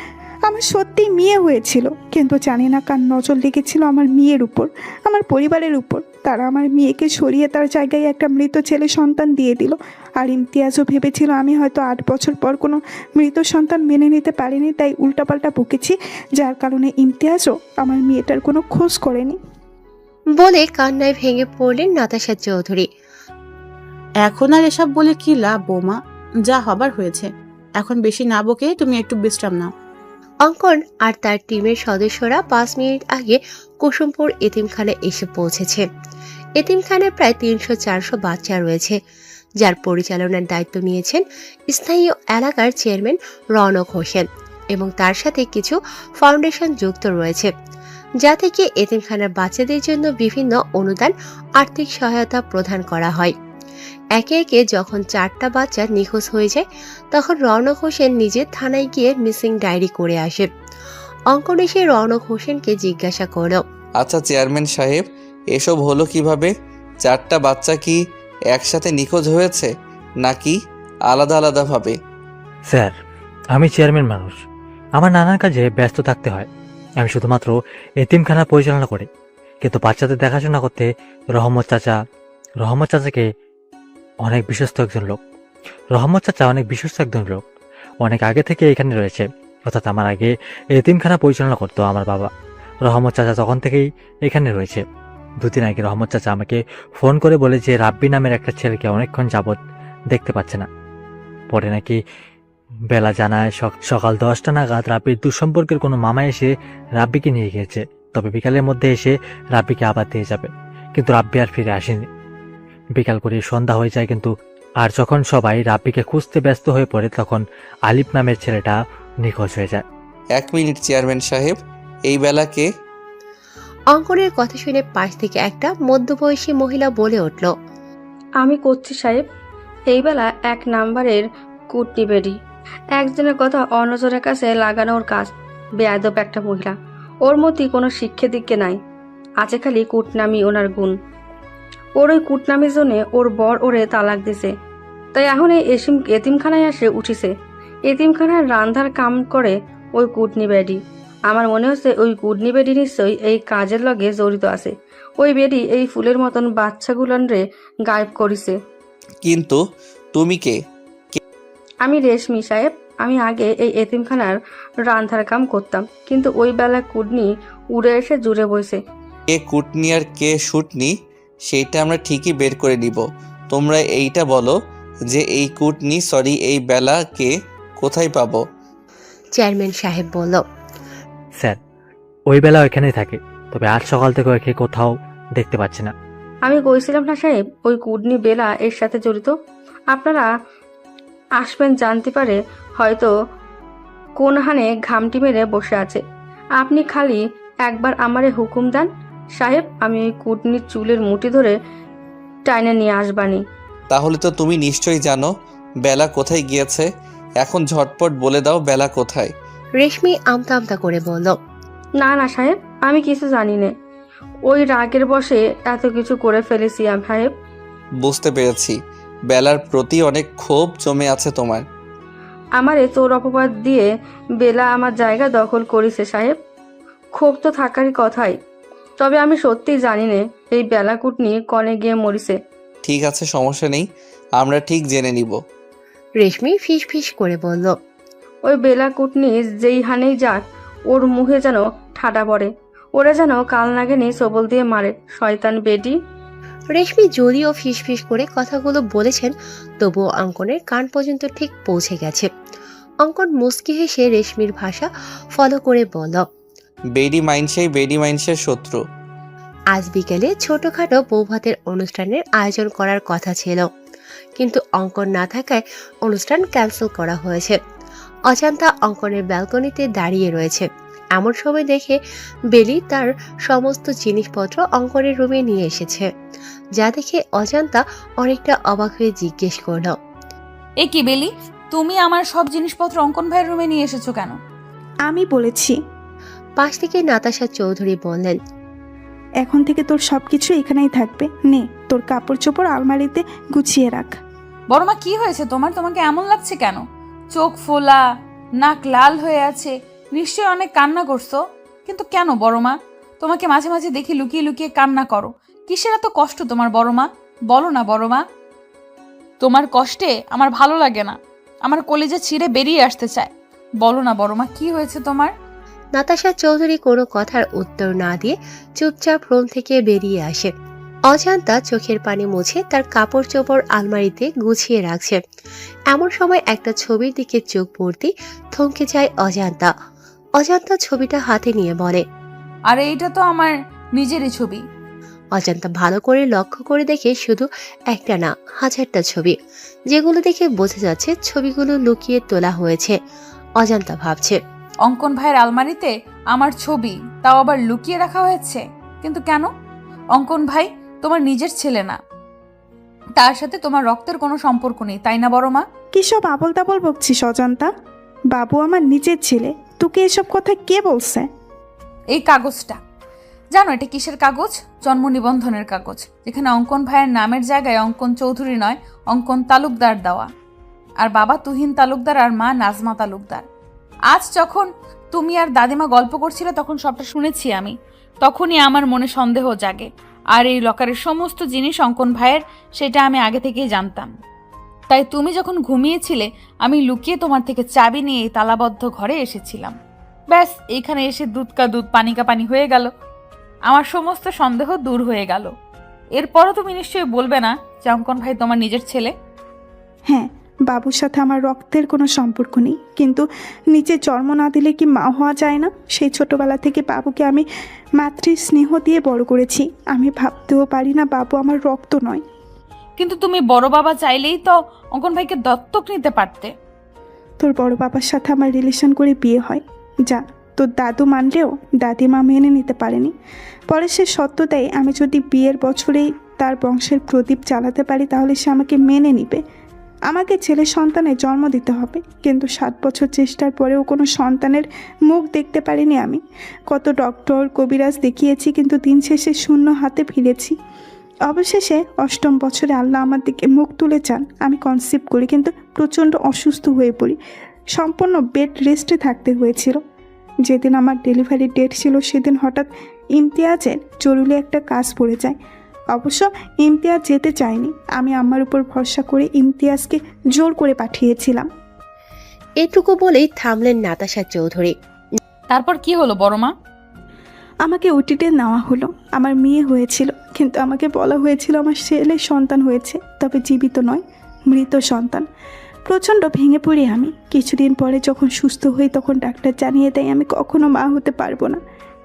E: আমার সত্যিই মেয়ে হয়েছিল, কিন্তু জানি না কার নজর লেগেছিল আমার মেয়ের উপর, আমার পরিবারের উপর। তারা আমার মেয়েকে সরিয়ে তার জায়গায় একটা মৃত ছেলে সন্তান দিয়ে দিল। আর ইমতিয়াজও ভেবেছিল আমি হয়তো 8 বছর পর কোনো মৃত সন্তান মেনে নিতে পারিনি, তাই উল্টাপাল্টা বকেছি, যার কারণে ইমতিয়াজও আমার মেয়েটার কোনো খোঁজ করেনি।
B: বলে কান্নায় ভেঙে পড়লেন নাতাশা চৌধুরী।
D: এখন আর এসব বলে কি লাভ বৌমা? যা হবার হয়েছে। এখন বেশি না বকে তুমি একটু বিশ্রাম নাও।
B: অঙ্কন আর তার টিমের সদস্যরা 5 মিনিট আগে কুসুমপুর এতিমখানায় এসে পৌঁছেছে। এতিমখানায় প্রায় 300-400 বাচ্চা রয়েছে, যার পরিচালনার দায়িত্ব নিয়েছেন স্থানীয় এলাকার চেয়ারম্যান রওনক হোসেন, এবং তার সাথে কিছু ফাউন্ডেশন যুক্ত রয়েছে, যা থেকে এতিমখানার বাচ্চাদের জন্য বিভিন্ন অনুদান আর্থিক সহায়তা প্রদান করা হয়। একে একে যখন 4টা বাচ্চা নিখোঁজ হয়ে যায়, তখন রওনক হোসেন নিজে থানায় গিয়ে মিসিং ডায়েরি করে আসে। অঙ্কন এসে রওনক হোসেনকে জিজ্ঞাসা করল,
A: আচ্ছা চেয়ারম্যান সাহেব, এসব হলো কিভাবে? 4টা বাচ্চা কি একসাথে নিখোঁজ হয়েছে নাকি আলাদা আলাদাভাবে?
G: স্যার, আমি চেয়ারম্যান মানুষ, আমার নানান কাজে ব্যস্ত থাকতে হয়। আমি শুধুমাত্র এতিমখানা পরিচালনা করি, কিন্তু বাচ্চাদের দেখাশোনা করতে রহমত চাচাকে অনেক বিশ্বস্ত একজন লোক। রহমত চাচা অনেক বিশ্বস্ত একজন লোক, অনেক আগে থেকে এখানে রয়েছে, অর্থাৎ আমার আগে এতিমখানা পরিচালনা করতো আমার বাবা। রহমত চাচা তখন থেকেই এখানে রয়েছে। 2 দিন আগে রহমত চাচা আমাকে ফোন করে বলে যে রাব্বি নামের একটা ছেলেকে অনেকক্ষণ যাবৎ দেখতে পাচ্ছে না। পরে নাকি বেলা জানায় সকাল 10টা নাগাদ রাব্বির দুঃসম্পর্কের কোনো মামা এসে রাব্বিকে নিয়ে গিয়েছে, তবে বিকালের মধ্যে এসে রাব্বিকে আবার দিয়ে যাবে। কিন্তু রাব্বি আর ফিরে আসেনি। বিকাল করে সন্ধ্যা হয়ে যায়, কিন্তু আর যখন সবাই রাব্বিকে খুঁজতে ব্যস্ত হয়ে পড়ে তখন আলিফ নামের ছেলেটা নিখোঁজ হয়ে যায়।
A: 1 মিনিট চেয়ারম্যান সাহেব, এই বেলাকে?
B: অঙ্কনের কথা শুনে পাশ থেকে একটা মধ্যবয়সী মহিলা বলে উঠল,
H: আমি করছি সাহেব। এই বেলা 1 নাম্বারের কুটনি বেডি, একজনের কথা অন্যজনের কাছে লাগানোর কাজ। বেয়াদব একটা মহিলা, ওর মধ্যে কোনো শিক্ষা দীক্ষা নাই, আছে খালি কুটনামি ওনার গুণ। ওর ওই কুটনামির জন্যে ওর বর ওরে তালাক দিছে, তাই এখন এই এতিমখানায় আসে উঠিছে। এতিমখানার রান্ধার কাম করে ওই কুটনি বেডি। আমার মনে হচ্ছে ওই কুটনি বেডি নিশ্চয়ই এই কাজের লগে জড়িত আছে। ওই বেডি এই ফুলের মতন বাচ্চাগুলনরে গায়েব করিছে।
A: কিন্তু তুমি কে?
H: আমি রেশমি সাহেব। আমি আগে এই এতিমখানার রান্ধার কাম করতাম, কিন্তু ওই বেলা কুটনি উড়ে এসে জুড়ে বইছে।
A: কে কুটনি আর কে শুটনি সেইটা আমরা ঠিকই বের করে নিব। তোমরা এইটা বলো যে এই কুটনি এই বেলা কে কোথায় পাবো?
B: চেয়ারম্যান সাহেব বলল,
G: স্যার, ওই বেলা ওইখানেই থাকে, তবে আজ সকাল থেকে ওকে কোথাও দেখতে পাচ্ছি না।
H: আমি কইছিলাম না সাহেব, ওই কুটনি বেলা এর সাথে জড়িত। আপনারা আসবেন জানতে পারে হয়তো কোন হানে ঘামটি মেরে বসে আছে। আপনি খালি একবার আমারে হুকুম দেন সাহেব, আমি ওই কুটনির চুলের মুঠি ধরে টাইনে নিয়ে আসবানি।
A: তাহলে তো তুমি নিশ্চয়ই জানো বেলা কোথায় গিয়েছে। এখন ঝটপট বলে দাও বেলা কোথায়।
B: রেশমি আমতা আমতা করে বলল,
H: না না সাহেব, আমি কিছু জানি না। ওই রাগের বশে এত কিছু করে ফেলেছি সাহেব।
A: বুঝতে পেরেছি, বেলার প্রতি অনেক ক্ষোভ জমে আছে তোমার।
H: আমারে তোর অপবাদ দিয়ে বেলা আমার জায়গা দখল করেছে সাহেব। ক্ষোভ তো থাকারই কথাই, তবে আমি সত্যিই জানি না এই বেলা কুটনি কনে গিয়ে মরিছে।
A: ঠিক আছে, সমস্যা নেই, আমরা ঠিক জেনে নিব।
B: রেশমি ফিস ফিস করে বলল,
H: ওই বেলা কুটনি যেই হানেই যাক ওর মুখে যেন ঠাডা পড়ে, ওরা যেন কাল নাগিনী সবল দিয়ে মারে, শয়তান বেটি।
B: রেশমি যদিও ফিস ফিস করে কথাগুলো বলেছেন, তবুও অঙ্কনের কান পর্যন্ত ঠিক পৌঁছে গেছে। অঙ্কন মুস্কি হেসে রেশমির ভাষা ফলো করে বলল,
A: বেডি মাইন্সের শত্রু।
B: আজ বিকেলে ছোটখাটো বৌভাতের অনুষ্ঠানের আয়োজন করার কথা ছিল, কিন্তু অঙ্কন না থাকায় অনুষ্ঠান ক্যান্সেল করা হয়েছে। অজান্তা অঙ্কনের ব্যালকনিতে দাঁড়িয়ে রয়েছে। এমন সময় দেখে বেলি তার সমস্ত জিনিসপত্র অঙ্কনের রুমে নিয়ে এসেছে, যা দেখে অজান্তা অনেকটা অবাক হয়ে জিজ্ঞেস করল,
C: এ কি বেলি, তুমি আমার সব জিনিসপত্র অঙ্কন ভাইয়ের রুমে নিয়ে এসেছো কেন?
E: আমি বলেছি।
B: পাশ থেকে নাতাশা চৌধুরী বললেন,
E: এখন থেকে তোর সব কিছু এখানেই থাকবে। নে, তোর কাপড় চোপড় আলমারিতে গুছিয়ে রাখ।
C: বড়মা কি হয়েছে তোমার? তোমাকে এমন লাগছে কেন? চোখ ফোলা, নাক লাল হয়ে আছে, নিশ্চয়ই অনেক কান্না করছো। কিন্তু কেন বড়মা? তোমাকে মাঝে মাঝে দেখি লুকিয়ে লুকিয়ে কান্না করো। কিসের এত কষ্ট তোমার বড়মা? বলো না বড়মা। তোমার কষ্টে আমার ভালো লাগে না, আমার কলেজে ছিঁড়ে বেরিয়ে আসতে চায়। বলো না বড়মা, কি হয়েছে তোমার?
B: নাতাশা চৌধুরী কোনো কথার উত্তর না দিয়ে চুপচাপ রুম থেকে বেরিয়ে আসে। অজান্তা চোখের পানি মুছে তার কাপড় চোপড় আলমারিতে গুছিয়ে রাখছে। এমন সময় একটা ছবির দিকে চোখ পড়তে থমকে যায় অজান্তা। অজান্তা ছবিটা হাতে নিয়ে বলে,
C: আরে এইটা তো আমার নিজেরই ছবি।
B: অজান্তা ভালো করে লক্ষ্য করে দেখে শুধু একটা না, হাজারটা ছবি, যেগুলো দেখে বোঝা যাচ্ছে ছবিগুলো লুকিয়ে তোলা হয়েছে। অজান্তা ভাবছে,
C: অঙ্কন ভাইয়ের আলমারিতে আমার ছবি, তাও আবার লুকিয়ে রাখা হয়েছে। কিন্তু কেন? অঙ্কন ভাই তোমার নিজের ছেলে না, তার সাথে তোমার রক্তের কোনো সম্পর্ক নেই, তাই না বড় মা?
E: কি সব আবল তাবল বকছিস অজান্তা? বাবু আমার নিজের ছেলে, তোকে এসব কথা কে বলছে?
C: এই কাগজটা জানো এটা কিসের কাগজ? জন্ম নিবন্ধনের কাগজ, যেখানে অঙ্কন ভাইয়ের নামের জায়গায় অঙ্কন চৌধুরী নয়, অঙ্কন তালুকদার দেওয়া। আর বাবা তুহিন তালুকদার আর মা নাজমা তালুকদার। আজ যখন তুমি আর দাদিমা গল্প করছিলে তখন সবটা শুনেছি আমি। তখনই আমার মনে সন্দেহ জাগে। আর এই লকারের সমস্ত জিনিস অঙ্কন ভাইয়ের, সেটা আমি আগে থেকেই জানতাম। তাই তুমি যখন ঘুমিয়েছিলে আমি লুকিয়ে তোমার থেকে চাবি নিয়ে এই তালাবদ্ধ ঘরে এসেছিলাম। ব্যাস, এইখানে এসে দুধ কা দুধ পানি কা পানি হয়ে গেল। আমার সমস্ত সন্দেহ দূর হয়ে গেল। এরপরও তুমি নিশ্চয়ই বলবে না যে অঙ্কন ভাই তোমার নিজের ছেলে?
E: হ্যাঁ, বাবুর সাথে আমার রক্তের কোনো সম্পর্ক নেই, কিন্তু নিচে জন্ম না দিলে কি মা হওয়া যায় না? সেই ছোটবেলা থেকে বাবুকে আমি মাতৃ স্নেহ দিয়ে বড় করেছি। আমি ভাবতেও পারি না বাবু আমার রক্ত নয়।
C: কিন্তু তুমি বড় বাবা চাইলেই তো অঙ্কন ভাইকে দত্তক নিতে পারতে।
E: তোর বড় বাবার সাথে আমার রিলেশন করে বিয়ে হয়, যা তোর দাদু মানলেও দাদিমা মেনে নিতে পারেনি। পরে সে সত্য দেয় আমি যদি বিয়ের বছরেই তার বংশের প্রদীপ জ্বালাতে পারি তাহলে সে আমাকে মেনে নিবে। আমাকে ছেলে সন্তানের জন্ম দিতে হবে, কিন্তু 7 বছর চেষ্টার পরেও কোনো সন্তানের মুখ দেখতে পারিনি আমি। কত ডক্টর কবিরাজ দেখিয়েছি, কিন্তু দিন শেষে শূন্য হাতে ফিরেছি। অবশেষে 8ম বছরে আল্লাহ আমার দিকে মুখ তুলে চান। আমি কনসিভ করি, কিন্তু প্রচণ্ড অসুস্থ হয়ে পড়ি। সম্পূর্ণ বেড রেস্টে থাকতে হয়েছিল। যেদিন আমার ডেলিভারি ডেট ছিল সেদিন হঠাৎ ইমতিয়াজের জরুরি একটা কাজ পড়ে যায়। অবশ্য ইমতিয়াজ যেতে চায়নি, আমি আমার উপর ভরসা করে ইমতিয়াজকে জোর করে পাঠিয়েছিলাম।
B: এটুকু বলেই থামলেন নাতাশা চৌধুরী।
C: তারপর কি হলো বড় মা?
E: আমাকে ওটিতে নেওয়া হলো। আমার মেয়ে হয়েছিল, কিন্তু আমাকে বলা হয়েছিল আমার ছেলে সন্তান হয়েছে, তবে জীবিত নয়, মৃত সন্তান। প্রচণ্ড ভেঙে পড়ি আমি। কিছুদিন পরে যখন সুস্থ হই তখন ডাক্তার জানিয়ে দেয় আমি কখনো মা হতে পারবো না।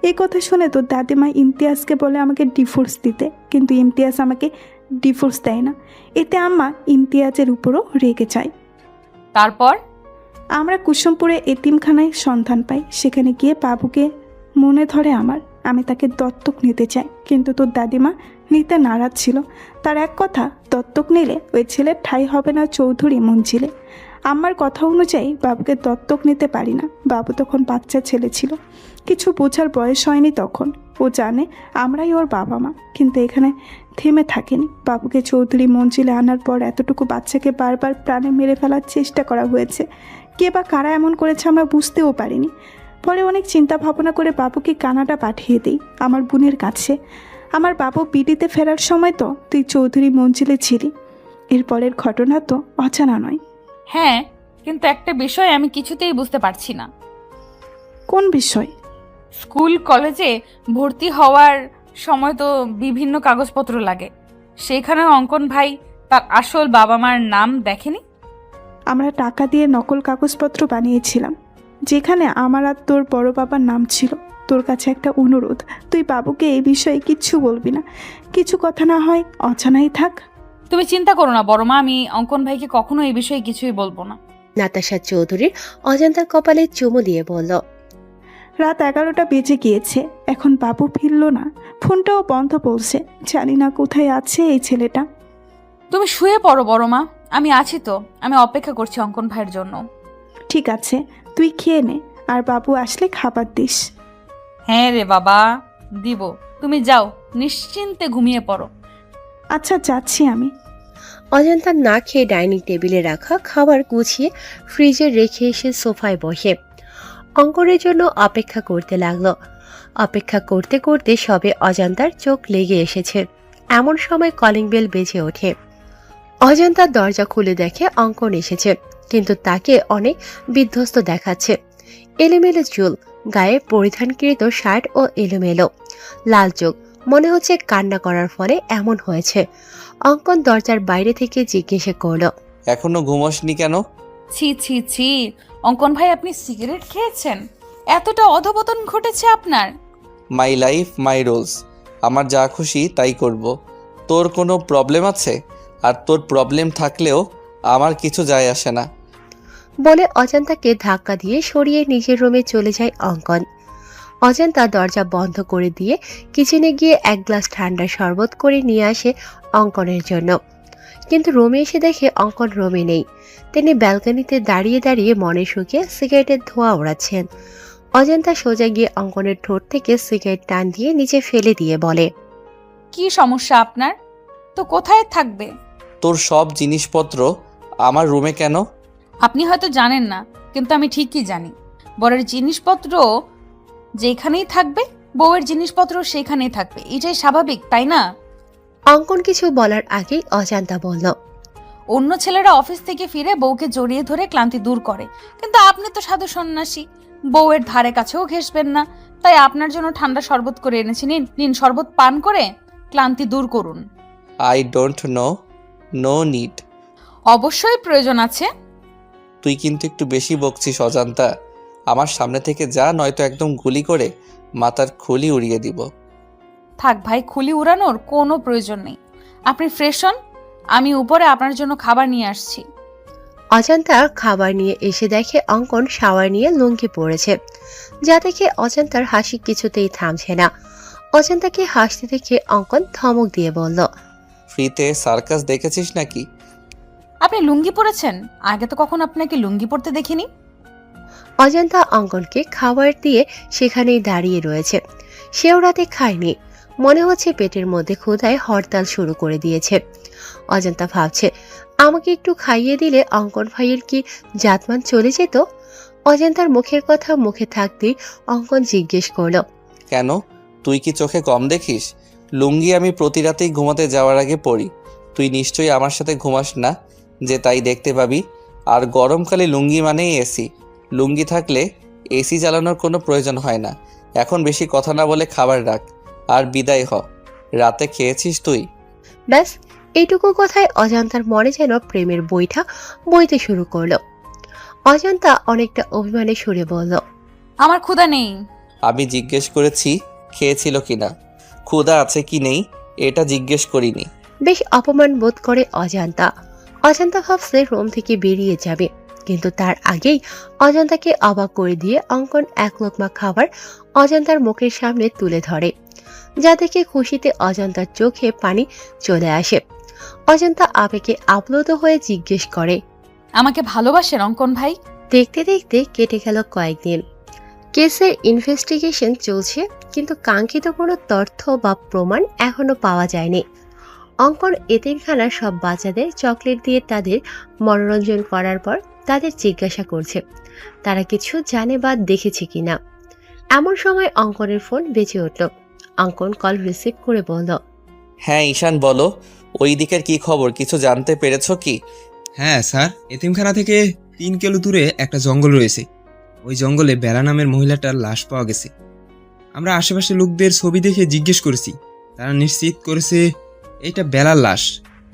E: এই কথা শুনে তো দাদিমা ইমতিয়াজকে বলে আমাকে ডিভোর্স দিতে, কিন্তু ইমতিয়াজ আমাকে ডিভোর্স দেয় না। এতে আম্মা ইমতিয়াজের উপরও রেগে যায়।
C: তারপর
E: আমরা কুসুমপুরে এতিমখানায় সন্ধান পাই। সেখানে গিয়ে বাবুকে মনে ধরে আমার। আমি তাকে দত্তক নিতে চাই, কিন্তু তোর দাদিমা নিতে নারাজ ছিল। তার এক কথা, দত্তক নিলে ওই ছেলের ঠাঁই হবে না চৌধুরী মঞ্জিলে। আমার কথা অনুযায়ী বাবুকে দত্তক নিতে পারি না। বাবু তখন বাচ্চা ছেলে ছিল, কিছু বোঝার বয়স হয়নি তখন। ও জানে আমরাই ওর বাবা মা, কিন্তু এখানে থেমে থাকেনি। বাবুকে চৌধুরী মঞ্জিলে আনার পর এতটুকু বাচ্চাকে বারবার প্রাণে মেরে ফেলার চেষ্টা করা হয়েছে। কে বা কারা এমন করেছে আমরা বুঝতেও পারিনি। পরে অনেক চিন্তা ভাবনা করে বাবুকে কানাডা পাঠিয়ে দিই আমার বোনের কাছে। আমার বাবু বিডিতে ফেরার সময় তো তুই চৌধুরী মঞ্জিলে ছিলি। এরপরের ঘটনা তো অজানা নয়।
C: হ্যাঁ, কিন্তু একটা বিষয় আমি কিছুতেই বুঝতে পারছি না।
E: কোন বিষয়?
C: স্কুল কলেজে ভর্তি হওয়ার সময় তো বিভিন্ন কাগজপত্র লাগে, সেখানে অঙ্কন ভাই তার আসল বাবা মার নাম দেখেনি?
E: আমরা টাকা দিয়ে নকল কাগজপত্র বানিয়েছিলাম, যেখানে আমার আর তোর বড় বাবার নাম ছিল। তোর কাছে একটা অনুরোধ, তুই বাবুকে এই বিষয়ে কিচ্ছু বলবি না। কিছু কথা না হয় অজানাই থাক।
C: তুমি চিন্তা করো না বড় মা, আমি অঙ্কন ভাইকে কখনো এই বিষয়ে কিছুই বলবো না।
B: নাতাশা চৌধুরীর অজান্তার কপালে চুমু দিয়ে বলল,
E: রাত 11টা বেজে গিয়েছে, এখন বাবু ফিরল না। ফোনটাও বন্ধ বলছে। জানি না কোথায় আছে এই ছেলেটা।
C: তুমি শুয়ে পড়ো বড় মা, আমি আছি তো। আমি অপেক্ষা করছি অঙ্কন ভাইয়ের জন্য।
E: ঠিক আছে, তুই খেয়ে নে, আর বাবু আসলে খাবার দিস।
C: হ্যাঁ রে বাবা, দিব। তুমি যাও, নিশ্চিন্তে ঘুমিয়ে পড়ো।
E: আচ্ছা, যাচ্ছি আমি।
B: অজান্তা না খেয়ে ডাইনিং টেবিলে রাখা খাবার গুছিয়ে ফ্রিজে রেখে এসে সোফায় বসে অঙ্কনের জন্য অপেক্ষা করতে লাগলো। অপেক্ষা করতে করতে সবে অজান্তার চোখ লেগে এসেছে। এমন সময় কলিং বেল বেজে ওঠে। অজান্তার দরজা খুলে দেখে অঙ্কন এসেছে, কিন্তু তাকে অনেক বিধ্বস্ত দেখাচ্ছে। এলোমেলো চুল, গায়ে পরিধানকৃত শার্ট ও এলোমেলো, লাল চোখ, মনে হচ্ছে কান্না করার ফলে এমন হয়েছে। অঙ্কন দরজার বাইরে থেকে জিজ্ঞেস করলো,
A: এখনো ঘুমোসনি কেন?
C: ছি ছি ছি, অঙ্কন ভাই আপনি সিগারেট খেয়েছেন? এতটা অধপতন ঘটেছে আপনার?
A: মাই লাইফ মাই রুলস, আমার যা খুশি তাই করব। তোর কোনো প্রবলেম আছে? আর তোর প্রবলেম থাকলেও আমার কিছু যায় আসে না।
B: বলে অজান্তাকে ধাক্কা দিয়ে সরিয়ে নিজের রুমে চলে যায় অঙ্কন। অজান্তা দরজা বন্ধ করে দিয়ে কিচেনে গিয়ে 1 গ্লাস ঠান্ডা শরবত করে নিয়ে আসে অঙ্কনের জন্য। কিন্তু রুমে এসে দেখে অঙ্কন রুমে নেই। তিনি ব্যালকনিতে দাঁড়িয়ে দাঁড়িয়ে মনে সুখে সিগারেটের ধোঁয়া ওড়াচ্ছেন। অজন্তা সোজা গিয়ে অঙ্কনের ঠোঁট থেকে সিগারেট টান দিয়ে নিচে ফেলে দিয়ে বলে,
C: কি সমস্যা আপনার? তো কোথায় থাকবে?
A: তোর সব জিনিসপত্র আমার রুমে কেন?
C: আপনি হয়তো জানেন না, কিন্তু আমি ঠিকই জানি। বরের জিনিসপত্র যেখানেই থাকবে, বউয়ের জিনিসপত্র সেখানেই থাকবে। এটাই স্বাভাবিক, তাই না?
B: অঙ্কন কিছু বলার আগেই অজান্তা বলল,
C: অন্য ছেলেরা অফিস থেকে ফিরে বউকে জড়িয়ে ধরে ক্লান্তি দূর করে, কিন্তু আপনি তো সাধু সন্ন্যাসী, বউয়ের ধারে কাছেও ঘেঁষবেন না। তাই আপনার জন্য ঠান্ডা শরবত করে এনেছি, নিন নিন, শরবত পান করে ক্লান্তি দূর করুন।
A: I don't know, no need.
C: অবশ্যই প্রয়োজন আছে।
A: তুই কিন্তু একটু বেশি বকছিস অজান্তা। আমার সামনে থেকে যা, নয়তো একদম গুলি করে মাথার খুলি উড়িয়ে দিব।
C: থাক ভাই, খুলি উড়ানোর কোনো প্রয়োজন নেই। আপনি ফ্রেশ হন, আমি উপরে আপনার জন্য খাবার নিয়ে আসছি।
B: অজান্তা খাবার নিয়ে এসে দেখে অঙ্কন শাওয়ার নিয়ে লুঙ্গি পড়েছে, যা দেখে অজান্তার হাসি কিছুতেই থামছে না। অজান্তাকে হাসতে দেখে অঙ্কন ধমক দিয়ে বলল,
A: ফ্রিতে সার্কাস দেখেছিস নাকি?
C: আপনি লুঙ্গি পরেছেন? আগে তো কখনো আপনাকে লুঙ্গি পরতে দেখিনি।
B: অজান্তা অঙ্কনকে খাবার দিয়ে সেখানেই দাঁড়িয়ে রয়েছে। সেও রাতে খায়নি, মনে হচ্ছে পেটের মধ্যে ক্ষুধায় হরতাল শুরু করে দিয়েছে। অজান্তা ভাবছে, আমাকে একটু খাইয়ে দিলে অঙ্কন ভাইয়ের কি জাতমান চলে যেত। অজান্তার মুখের কথা মুখে থাকতেই অঙ্কন জিজ্ঞেস করলো,
A: কেন, তুই কি চোখে কম দেখিস? লুঙ্গি আমি প্রতি রাতেই ঘুমাতে যাওয়ার আগে পরি। তুই নিশ্চয়ই আমার সাথে ঘুমাস না, যে তাই দেখতে পাবি। আর গরমকালে লুঙ্গি মানেই এসি। লুঙ্গি থাকলে এসি চালানোর কোনো প্রয়োজন হয় না। এখন বেশি কথা না বলে খাবার রাখ আর বিদায় হ। রাতে খেয়েছিস তুই?
B: ব্যাস এইটুকু কথায় অজান্তার মনে যেন প্রেমের বইটা বইতে শুরু করলো। অজান্তা অনেকটা অভিমানে সুরে বলল,
C: আমার ক্ষুধা নেই।
A: আমি জিজ্ঞেস করেছি খেয়েছিল কিনা, ক্ষুধা আছে কি নেই এটা জিজ্ঞেস করিনি।
B: বেশ অপমান বোধ করে অজান্তা। অজান্তা ভাবছে রুম থেকে বেরিয়ে যাবে, কিন্তু তার আগেই অজান্তাকে অবাক করে দিয়ে অঙ্কন এক লোকমা খাবার অজান্তার মুখের সামনে তুলে ধরে, যা দেখে খুশিতে অজান্তার চোখে পানি চলে আসে। অজান্তা আবেগে আপ্লুত হয়ে জিজ্ঞেস করে,
C: আমাকে ভালোবাসেন অঙ্কন ভাই?
B: দেখতে দেখতে কেটে গেল কয়েকদিন। কেসের ইনভেস্টিগেশন চলছে, কিন্তু কাঙ্ক্ষিত কোনো তথ্য বা প্রমাণ এখনো পাওয়া যায়নি। অঙ্কন এতিমখানার সব বাচ্চাদের চকলেট দিয়ে তাদের মনোরঞ্জন করার পর তাদের জিজ্ঞাসা করছে তারা কিছু জানে বা দেখেছে কিনা। এমন সময় অঙ্কনের ফোন বেজে উঠল। অঙ্কন কল রিসিভ করে বলল,
A: হ্যাঁ ঈশান বলো, ওই দিকের কি খবর, কিছু জানতে পেরেছো কি?
I: হ্যাঁ স্যার, এতিমখানা থেকে 3 কিলো দূরে একটা জঙ্গল রয়েছে। ওই জঙ্গলে বেলা নামের মহিলাটার লাশ পাওয়া গেছে। আমরা আশেপাশে লোকদের ছবি দেখে জিজ্ঞেস করেছি, তারা নিশ্চিত করেছে এটা বেলার লাশ।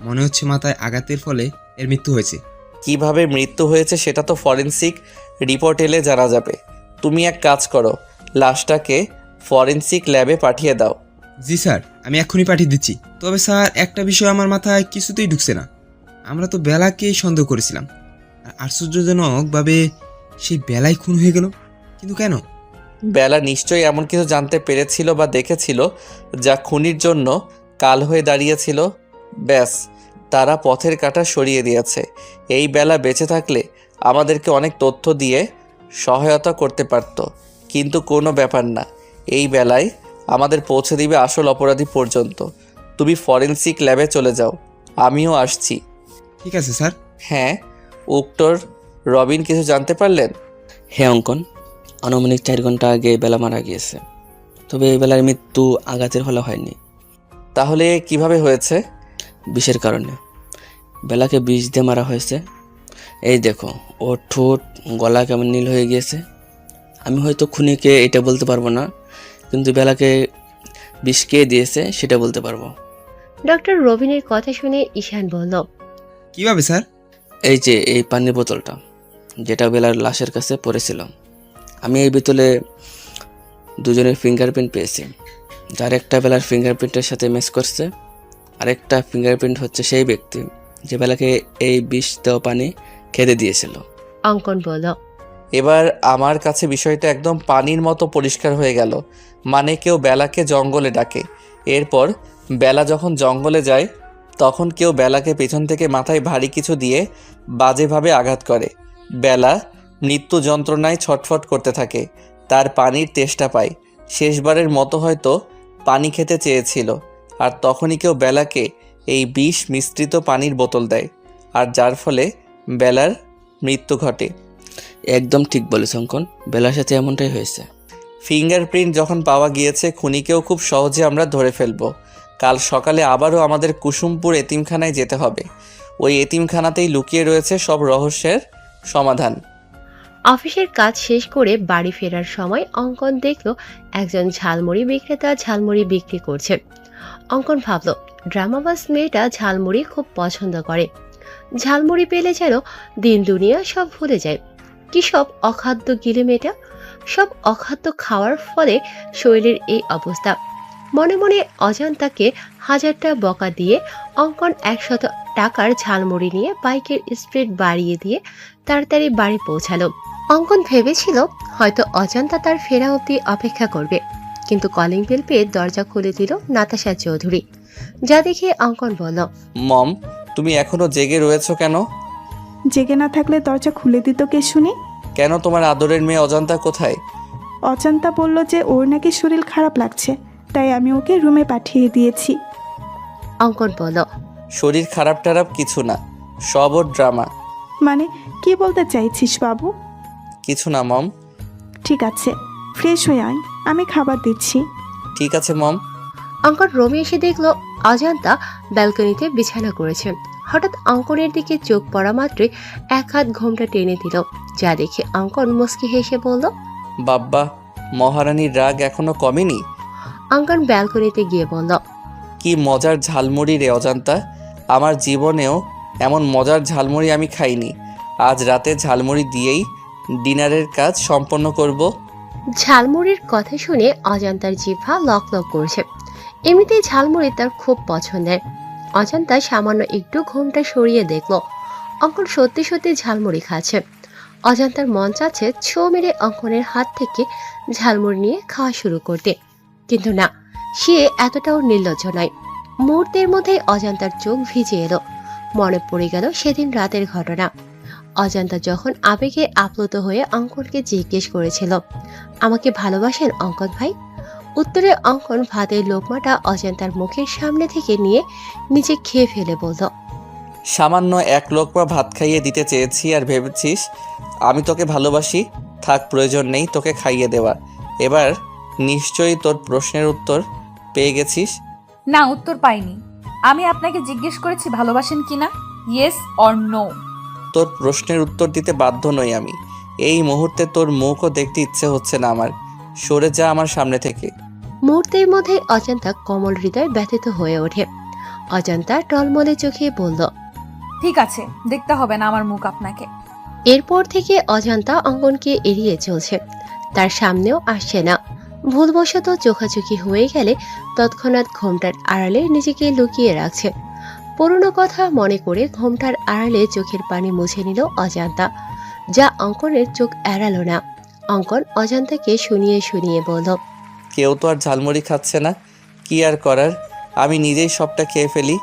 I: মনে হচ্ছে মাথায় আঘাতের ফলে এর মৃত্যু হয়েছে।
A: কিভাবে মৃত্যু হয়েছে সেটা তো ফরেনসিক রিপোর্ট এলে জানা যাবে। তুমি এক কাজ করো, লাশটাকে ফরেনসিক ল্যাবে পাঠিয়ে দাও।
I: জি স্যার, আমি এক্ষুনি পাঠিয়ে দিচ্ছি। তবে স্যার, একটা বিষয় আমার মাথায় কিছুতেই ঢুকছে না। আমরা তো বেলাকেই সন্দেহ করেছিলাম, আর আশ্চর্যজনকভাবে সেই বেলাই খুন হয়ে গেল। কিন্তু কেন?
A: বেলা নিশ্চয়ই এমন কিছু জানতে পেরেছিল বা দেখেছিল যা খুনির জন্য কাল হয়ে দাঁড়িয়েছিল। ব্যাস, তারা পথের কাঁটা সরিয়ে দিয়েছে। এই বেলা বেঁচে থাকলে আমাদেরকে অনেক তথ্য দিয়ে সহায়তা করতে পারত, কিন্তু কোনো ব্যাপার না। এই বেলায় আমাদের পৌঁছে দিবে আসল অপরাধী পর্যন্ত। তুমি ফরেনসিক ল্যাবে চলে যাও, আমিও আসছি।
I: ঠিক আছে স্যার।
A: হ্যাঁ, উক্টর রবিন কিছু জানতে পারলেন?
J: হ্যাঁ অঙ্কন, আনুমানিক 4 ঘন্টা আগে বেলা মারা গিয়েছে। তবে এই বেলার মৃত্যু আঘাতের ফলে হয়নি।
A: তাহলে কিভাবে হয়েছে?
J: বিষের কারণে। বেলাকে বিষ দিয়ে মারা হয়েছে। এই দেখো, ওর ঠোঁট গলা কেমন নীল হয়ে গিয়েছে। আমি হয়তো খুনিকে এটা বলতে পারবো না, কিন্তু বেলাকে বিষ কে দিয়েছে সেটা বলতে পারবো।
B: ডক্টর রবিনের কথা শুনে ঈশান বলল,
I: কিভাবে স্যার?
J: এই যে এই পানির বোতলটা, যেটা বেলার লাশের কাছে পড়েছিল, আমি এই বোতলে দুজনের ফিঙ্গারপ্রিন্ট পেয়েছি। যার একটা বেলার ফিঙ্গারপ্রিন্টের সাথে ম্যাচ করছে, আরেকটা ফিঙ্গারপ্রিন্ট হচ্ছে সেই ব্যক্তি যে বেলাকে এই বিষ দেওয়া পানি খেতে দিয়েছিল।
B: অঙ্কন বলল,
A: এবার আমার কাছে বিষয়টা একদম পানির মতো পরিষ্কার হয়ে গেল। মানে কেউ বেলাকে জঙ্গলে ডাকে, এরপর বেলা যখন জঙ্গলে যায় তখন কেউ বেলাকে পেছন থেকে মাথায় ভারী কিছু দিয়ে বাজেভাবে আঘাত করে। বেলা মৃত্যু যন্ত্রণায় ছটফট করতে থাকে। তার পানির তেষ্টা পায়। শেষবারের মতো হয়তো পানি খেতে চেয়েছিল, আর তখনই কেউ বেলাকে এই বিষ মিশ্রিত পানির বোতল দেয়, আর যার ফলে বেলার মৃত্যু ঘটে।
J: একদম ঠিক বলেছ অঙ্কন, বেলার সাথে এমনটাই হয়েছে।
A: ফিঙ্গারপ্রিন্ট যখন পাওয়া গিয়েছে, খুনিকেও খুব সহজে আমরা ধরে ফেলব। কাল সকালে আবারও আমাদের কুসুমপুর এতিমখানায় যেতে হবে। ওই এতিমখানাতেই লুকিয়ে রয়েছে সব রহস্যের সমাধান।
B: অফিসের কাজ শেষ করে বাড়ি ফেরার সময় অঙ্কন দেখল একজন ঝালমুড়ি বিক্রেতা ঝালমুড়ি বিক্রি করছে। অঙ্কন ভাবল ড্রামাবাজ মেয়েটা ঝালমুড়ি খুব পছন্দ করে। ঝালমুড়ি পেলে যেন দিন দুনিয়া সব ভুলে যায়। কি সব অখাদ্য গিলে মেয়েটা, সব অখাদ্য খাওয়ার ফলে শরীরের এই অবস্থা। মনে মনে অজান্তাকে 1000টা বকা দিয়ে অঙ্কন 100 টাকার ঝালমুড়ি নিয়ে বাইকের স্পিড বাড়িয়ে দিয়ে তাড়াতাড়ি বাড়ি পৌঁছালো। অঙ্কন ভেবেছিল হয়তো অজান্তা তার ফেরা অবধি অপেক্ষা করবে, কিন্তু কলিং বেল পেয়ে দরজা খুলে দিল নাতাশা চৌধুরী। যা দেখে অঙ্কন বলল,
A: মম, তুমি এখনো জেগে রয়েছো কেন?
E: জেগে না থাকলে দরজা খুলে দিত কে শুনি?
A: কেন, তোমার আদরের মেয়ে অজান্তা কোথায়?
E: অজান্তা বলল যে ওর নাকি শরীর খারাপ লাগছে, তাই আমি ওকে রুমে পাঠিয়ে দিয়েছি।
B: অঙ্কন বলল,
A: শরীর খারাপ টারাপ কিছু না, সব ওর ড্রামা।
E: মানে কি বলতে চাইছিস বাবু?
A: কিছু না মম।
E: ঠিক আছে, ফ্রেশ হয়ে আয়, আমি খাবার দিচ্ছি।
A: ঠিক আছে মম।
B: অঙ্কন রুমে এসে দেখলো অজান্তা ব্যালকনিতে বিছানা করেছে। হঠাৎ অঙ্কনের দিকে চোখ পড়া মাত্রই এক হাত ঘোমটা টেনে দিল, যা দেখে অঙ্কন মুচকি হেসে বলল,
A: বাব্বা, মহারানীর রাগ এখনো কমেনি?
B: অঙ্কন ব্যালকনিতে গিয়ে বলল,
A: কি মজার ঝালমুড়ি রে অজান্তা, আমার জীবনেও এমন মজার ঝালমুড়ি আমি খাইনি। আজ রাতে ঝালমুড়ি দিয়েই ডিনারের কাজ সম্পন্ন করব।
B: ঝালমুড়ির কথা শুনে অজান্তার জিহ্বা লক লক করছে। এমনিতেই ঝালমুড়ি তার খুব পছন্দের। অজান্তা সামান্য একটু ঘোমটা সরিয়ে দেখলো অঙ্কন সত্যি সত্যি ঝালমুড়ি খাচ্ছে। অজান্তার মন চাচ্ছে ছো মেরে অঙ্কনের হাত থেকে ঝালমুড়ি নিয়ে খাওয়া শুরু করতে, কিন্তু না, সে এতটাও নির্লজ্জ নয়। মুহূর্তের মধ্যেই অজান্তার চোখ ভিজে এলো। মনে পড়ে গেল সেদিন রাতের ঘটনা। অজান্তা যখন আবেগে আপ্লুত হয়ে অঙ্কনকে জিজ্ঞেস করেছিল, আমাকে ভালোবাসেন অঙ্কন ভাই? উত্তরে অঙ্কন ভাতের লোকমাটা অজান্তার মুখের সামনে থেকে নিয়ে নিচে খেয়ে ফেলে বলল,
A: সামান্য এক লোকমা ভাত খাইয়ে দিতে চেয়েছি আর ভেবেছিস আমি তোকে ভালোবাসি? থাক, প্রয়োজন নেই তোকে খাইয়ে দেওয়া। এবার নিশ্চয়ই তোর প্রশ্নের উত্তর পেয়ে গেছিস।
C: না, উত্তর পাইনি। আমি আপনাকে জিজ্ঞেস করেছি ভালোবাসেন কিনা, ইয়েস অর নো।
A: তোর প্রশ্নের উত্তর দিতে বাধ্য নই আমি। এই মুহূর্তে তোর মুখও দেখতে ইচ্ছে হচ্ছে না আমার। সরে যা আমার সামনে থেকে।
B: মুহূর্তের মধ্যে অজান্তা কোমল হৃদয় ব্যথিত হয়ে ওঠে। অজান্তা টলমলে চোখে বলল,
C: ঠিক আছে, দেখতে হবে না আমার মুখ আপনাকে।
B: এরপর থেকে অজান্তা অঙ্কনকে এড়িয়ে চলছে, তার সামনেও আসছে না। ভুলবশত চোখাচোখি হয়ে গেলে তৎক্ষণাৎ ঘোমটার আড়ালে নিজেকে লুকিয়ে রাখছে। পুরনো কথা মনে করে ঘোমটার আড়ালে চোখের পানি মুছে নিল অজান্তা, যা অঙ্কনের চোখ এড়ালো না। অঙ্কন অজান্তাকে শুনিয়ে শুনিয়ে বলল,
A: কেউ তো আর ঝালমুড়ি খাচ্ছে না, কি আর করার, আমি নিজেই সবটা খেয়ে ফেলি।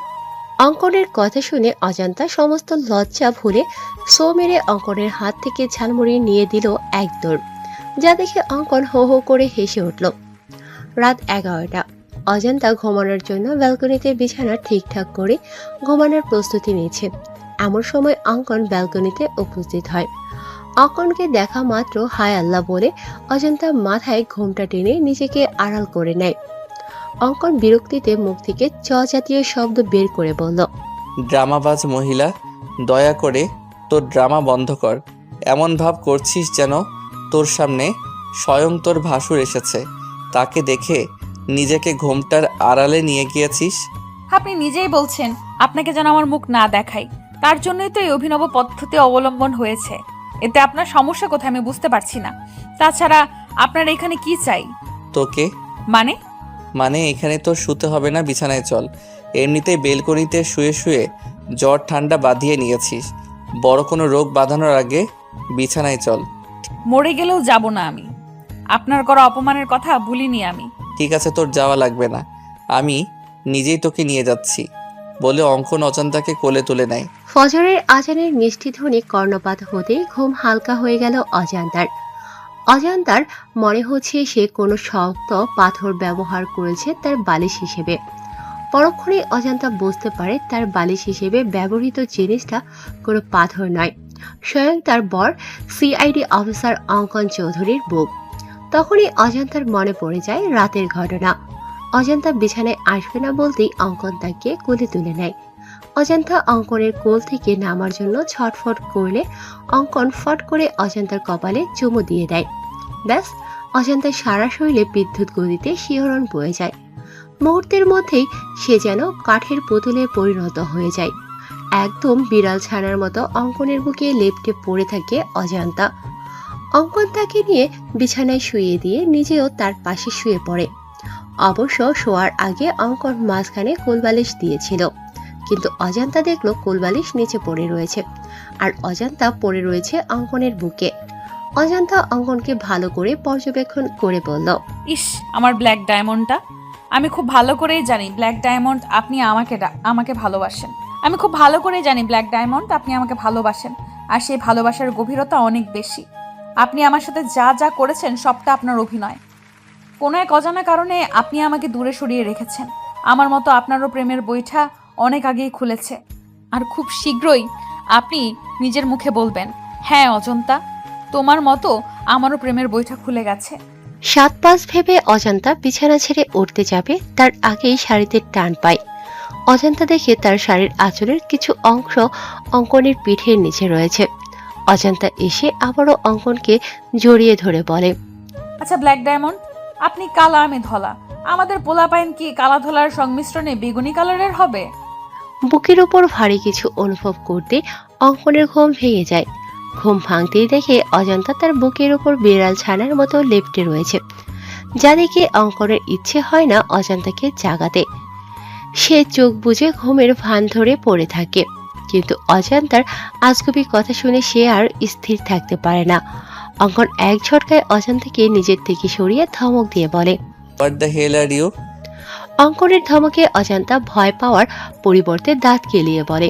B: অঙ্কনের কথা শুনে অজান্তা সমস্ত লজ্জা ভুলে সো মেরে অঙ্কনের হাত থেকে ঝালমুড়ি নিয়ে দিল এক দৌড়, যা দেখে অঙ্কন হো হো করে হেসে উঠল। রাত 11টা। অজান্তা ঘুমানোর জন্য ব্যালকনিতে বিছানা ঠিকঠাক করে ঘুমানোর প্রস্তুতি নিচ্ছে। এমন সময় অঙ্কন ব্যালকনিতে উপস্থিত হয়। অঙ্কনকে দেখা মাত্র হায় আল্লাহ বলে অজান্তা মাথায় ঘোমটা টেনে নিজেকে আড়াল করে নেয়। অঙ্কন বিরক্তিতে মুখ থেকে চ জাতীয় শব্দ বের করে বলল,
A: ড্রামাবাজ মহিলা, দয়া করে তোর ড্রামা বন্ধ কর। এমন ভাব করছিস যেন তোর সামনে স্বয়ং তোর ভাসুর এসেছে, তাকে দেখে নিজেকে ঘোমটার আড়ালে নিয়ে গিয়েছিস।
C: আপনি নিজেই বলছেন আপনাকে যেন আমার মুখ না দেখাই, তার জন্যই তো এই অভিনব পদ্ধতি অবলম্বন হয়েছে। এতে আপনার সমস্যা কোথায় আমি বুঝতে পারছি না। তাছাড়া আপনার এখানে কি চাই?
A: তোকে মানে এখানে তো শুতে হবে না, বিছানায় চল। এমনিতেই বেলকনিতে শুয়ে শুয়ে জ্বর ঠান্ডা বাঁধিয়ে নিয়েছিস, বড় কোনো রোগ বাঁধানোর আগে বিছানায় চল।
C: মরে গেলেও যাব না আমি। আপনার করা অপমানের কথা ভুলিনি আমি।
A: ঠিক আছে, তোর যাওয়া লাগবে না, আমি নিজেই তোকে নিয়ে যাচ্ছি বলে অঙ্কন অজান্তাকে কোলে তুলে নেয়।
B: ফজরের আজানের মিষ্টি ধ্বনি কর্ণপাত হতেই ঘুম হালকা হয়ে গেল অজান্তার। অজান্তার মনে হচ্ছে সে কোনো শক্ত পাথর ব্যবহার করেছে তার বালিশ হিসেবে। পরক্ষণে অজান্তা বুঝতে পারে তার বালিশ হিসেবে ব্যবহৃত জিনিসটা কোনো পাথর নয়, স্বয়ং তার বর সিআইডি অফিসার অঙ্কন চৌধুরীর বুক। তখনই অজান্তার মনে পড়ে যায় রাতের ঘটনা। অজান্তা বিছানায় আসবে না বলতেই অঙ্কন তাকে কোলে তুলে নেয়। অজান্তা অঙ্কনের কোল থেকে নামার জন্য ছটফট করলে অঙ্কন ফট করে অজান্তার কপালে চুমু দিয়ে দেয়। ব্যাস, অজান্তার সারা শরীরে বিদ্যুৎ গতিতে শিহরণ বয়ে যায়। মুহূর্তের মধ্যেই সে যেন কাঠের পুতুলে পরিণত হয়ে যায়। একদম বিড়াল ছানার মতো অঙ্কনের বুকে লেপ্টে পড়ে থাকে অজান্তা। অঙ্কন তাকে নিয়ে বিছানায় শুইয়ে দিয়ে নিজেও তার পাশে শুয়ে পড়ে। অবশ্য শোয়ার আগে অঙ্কন মাঝখানে কোলবালিশ দিয়েছিল, কিন্তু অজান্তা দেখলো কোলবালিশ নিচে পড়ে রয়েছে আর অজান্তা পড়ে রয়েছে অঙ্কনের বুকে। অজান্তা অঙ্কনকে ভালো করে পর্যবেক্ষণ করে বলল,
C: ইস, আমার ব্ল্যাক ডায়মন্ডটা। আমি খুব ভালো করেই জানি ব্ল্যাক ডায়মন্ড আপনি আমাকে ভালোবাসেন। আমি খুব ভালো করেই জানি ব্ল্যাক ডায়মন্ড আপনি আমাকে ভালোবাসেন, আর সেই ভালোবাসার গভীরতা অনেক বেশি। আপনি আমার সাথে যা যা করেছেন সবটা আপনার অভিনয়। কোনো এক অজানা কারণে আপনি আমাকে দূরে সরিয়ে রেখেছেন। আমার মতো আপনারও প্রেমের বইটা অনেক আগেই খুলেছে, আর খুব শীঘ্রই আপনি নিজের মুখে বলবেন, হ্যাঁ অজন্তা, তোমার মতো আমারও প্রেমের বইটা খুলে গেছে।
B: 7-5 ভেবে অজান্তা বিছানা ছেড়ে উঠতে যাবে, তার আগেই শাড়িতে টান পায়। অজান্তা দেখে তার শাড়ির আঁচলের কিছু অংশ অঙ্কনের পিঠের নিচে রয়েছে। অজান্তা এসে আবারও অঙ্কনকে জড়িয়ে ধরে বলে,
C: আচ্ছা ব্ল্যাক ডায়মন্ড, আপনি কালা আমি ধলা, আমাদের পোলাপাইন কি কালা ধলার সংমিশ্রণে বেগুনি কালারের হবে?
B: বুকের উপর ভারী কিছু অনুভব করতে অঙ্কনের ঘুম ভেঙে যায়। ঘুম ভাঙতেই দেখে অজান্তা তার বুকের উপর বিড়াল ছানার মতো লেপ্টে রয়েছে, যা দেখে অঙ্কনের ইচ্ছে হয় না অজান্তাকে জাগাতে। সে চোখ বুজে ঘুমের ভান ধরে পড়ে থাকে, কিন্তু অজান্তার আজগুবি কথা শুনে সে আর স্থির থাকতে পারে না। অঙ্কন এক ঝটকায় অজান্তাকে নিজের থেকে সরিয়ে ধমক দিয়ে বলে,
A: what the hell are you?
B: অঙ্কনের ধমকে অজান্তা ভয় পাওয়ার পরিবর্তে দাঁত কেলিয়ে বলে,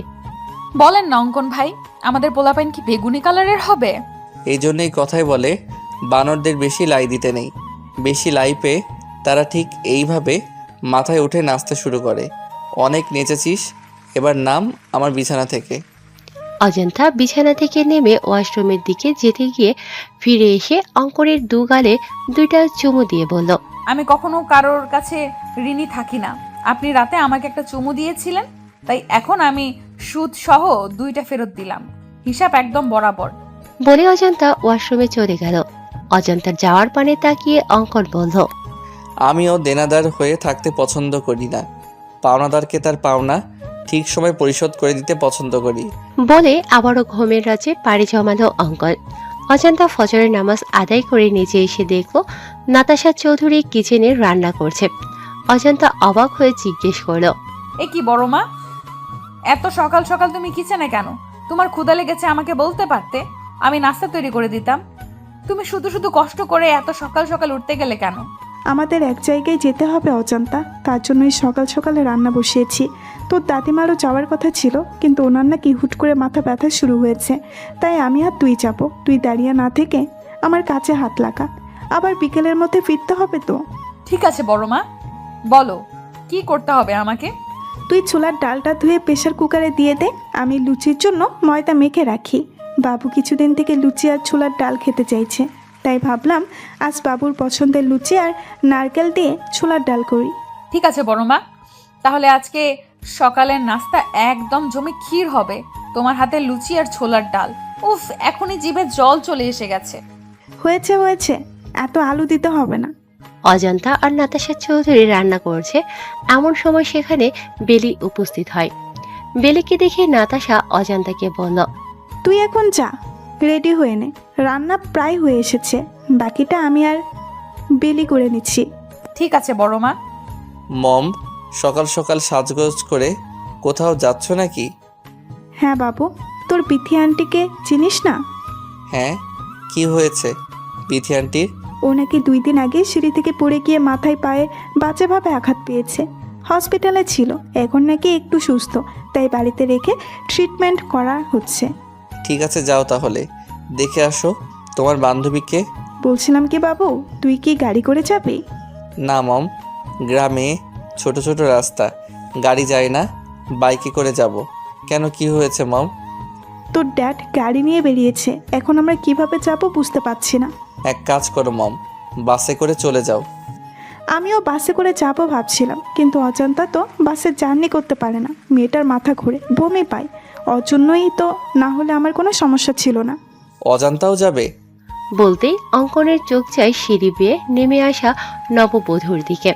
C: বলেন না অঙ্কন ভাই, আমাদের পোলাপাইন কি বেগুনি কালারের হবে?
A: এই জন্যই কথাই বলে বানরদের বেশি লাই দিতে নেই। বেশি লাই পেয়ে তারা ঠিক এইভাবে মাথায় উঠে নাচতে শুরু করে। অনেক নেচেছিস, এবার নাম আমার বিছানা থেকে।
B: অজান্তা বিছানা থেকে নেমে ওয়াশরুমের দিকে যেতে গিয়ে ফিরে এসে অঙ্কনের দু গালে 2টা চুমু দিয়ে বলল,
C: আমি কখনো কারোর কাছে ঋণী থাকি না। আপনি রাতে আমাকে একটা চুমু দিয়েছিলেন, তাই এখন আমি সুদ সহ 2টা ফেরত দিলাম। হিসাব একদম বরাবর।
B: বলে অজান্তা ওয়াশরুমে চলে গেল। অজান্তার যাওয়ার পানে তাকিয়ে অঙ্কন বলল,
A: আমিও দেনাদার হয়ে থাকতে পছন্দ করি না। পাওনাদারকে তার পাওনা ঠিক সময় পরিশোধ করে দিতে পছন্দ করি।
B: বলে আবারও ঘুমের রাজ্যে পাড়ি জমালো অঙ্কন। অজান্তা ফজরের নামাজ আদায় করে নিচে এসে দেখল নাতাশা চৌধুরী কিচেনে রান্না করছে। অজান্তা অবাক হয়ে জিজ্ঞেস করলো,
C: এ কি বড় মা, এত সকাল সকাল তুমি কিচেনে কেন? তোমার ক্ষুধা লেগেছে আমাকে বলতে পারতে, আমি নাস্তা তৈরি করে দিতাম। তুমি শুধু শুধু কষ্ট করে এত সকাল সকাল উঠতে গেলে কেন?
E: আমাদের এক জায়গায় যেতে হবে অজান্তা, তার জন্যই সকাল সকালে রান্না বসিয়েছি। তোর দাদিমারও যাওয়ার কথা ছিল, কিন্তু ওনার নাকি হুট করে মাথা ব্যথা শুরু হয়েছে, তাই আমি আর তুই যাব। তুই দাঁড়িয়ে না থেকে আমার কাছে হাত লাগা, আবার বিকেলের মধ্যে ফিরতে হবে তো।
C: ঠিক আছে বড় মা, বলো কি করতে হবে আমাকে?
E: তুই ছোলার ডালটা ধুয়ে প্রেশার কুকারে দিয়ে দে, আমি লুচির জন্য ময়দা মেখে রাখি। বাবু কিছুদিন থেকে লুচি আর ছোলার ডাল খেতে চাইছে, তাই ভাবলাম আজ বাবুর পছন্দের লুচি আর নারকেল দিয়ে ছোলার ডাল করি।
C: ঠিক আছে বড় মা, তাহলে আজকে সকালের নাস্তা একদম জমে ক্ষীর হবে। তোমার হাতে লুচি আর ছোলার ডাল, উফ, এখনই জিভে জল চলে এসে গেছে।
E: হয়েছে হয়েছে, এত আলু দিতে হবে না।
B: অজান্তা আর নাতাশা চৌধুরী রান্না করছে, এমন সময় সেখানে বেলি উপস্থিত হয়। বেলিকে দেখে নাতাশা অজান্তাকে বলল,
E: তুই এখন যা, রেডি হয়ে নে, রান্না প্রায় হয়ে এসেছে, বাকিটা আমি আর বেলি করে নিচ্ছি।
C: ঠিক আছে বড় মা।
A: মম, সকাল সকাল সাজগোজ করে কোথাও যাচ্ছ নাকি?
E: হ্যাঁ বাবু, তোর বিথি আন্টিকে চিনিস না?
A: হ্যাঁ, কি হয়েছে বিথি আন্টির?
E: ও নাকি 2 দিন আগে সিঁড়ি থেকে পড়ে গিয়ে মাথায় পায়ে বাজেভাবে আঘাত পেয়েছে, হসপিটালে ছিল, এখন নাকি একটু সুস্থ, তাই বাড়িতে রেখে ট্রিটমেন্ট করা হচ্ছে।
A: ঠিক আছে, যাও তাহলে, দেখে আসো তোমার বান্ধবীকে।
E: বলছিলাম কি বাবু, তুই কি গাড়ি করে যাবি?
A: না মম, গ্রামে ছোট ছোট রাস্তা, গাড়ি যায় না, বাইকে করে যাব। কেন, কি হয়েছে মম?
E: তোর ড্যাড গাড়ি নিয়ে বেরিয়েছে, এখন আমরা কিভাবে যাব বুঝতে পারছি না।
A: এক কাজ করো মম, বাসে করে চলে যাও।
E: আমিও বাসে করে যাব ভাবছিলাম, কিন্তু অজান্তা তো বাসে জার্নি করতে পারে না, মেয়েটার মাথা ঘুরে বমি পায়। ওর জন্যই তো, না হলে আমার কোনো সমস্যা ছিল না।
A: অজান্তাও যাবে?
B: বলতেই অঙ্কনের চোখ যায় সিঁড়ি বেয়ে নেমে আসা নববধূর দিকে।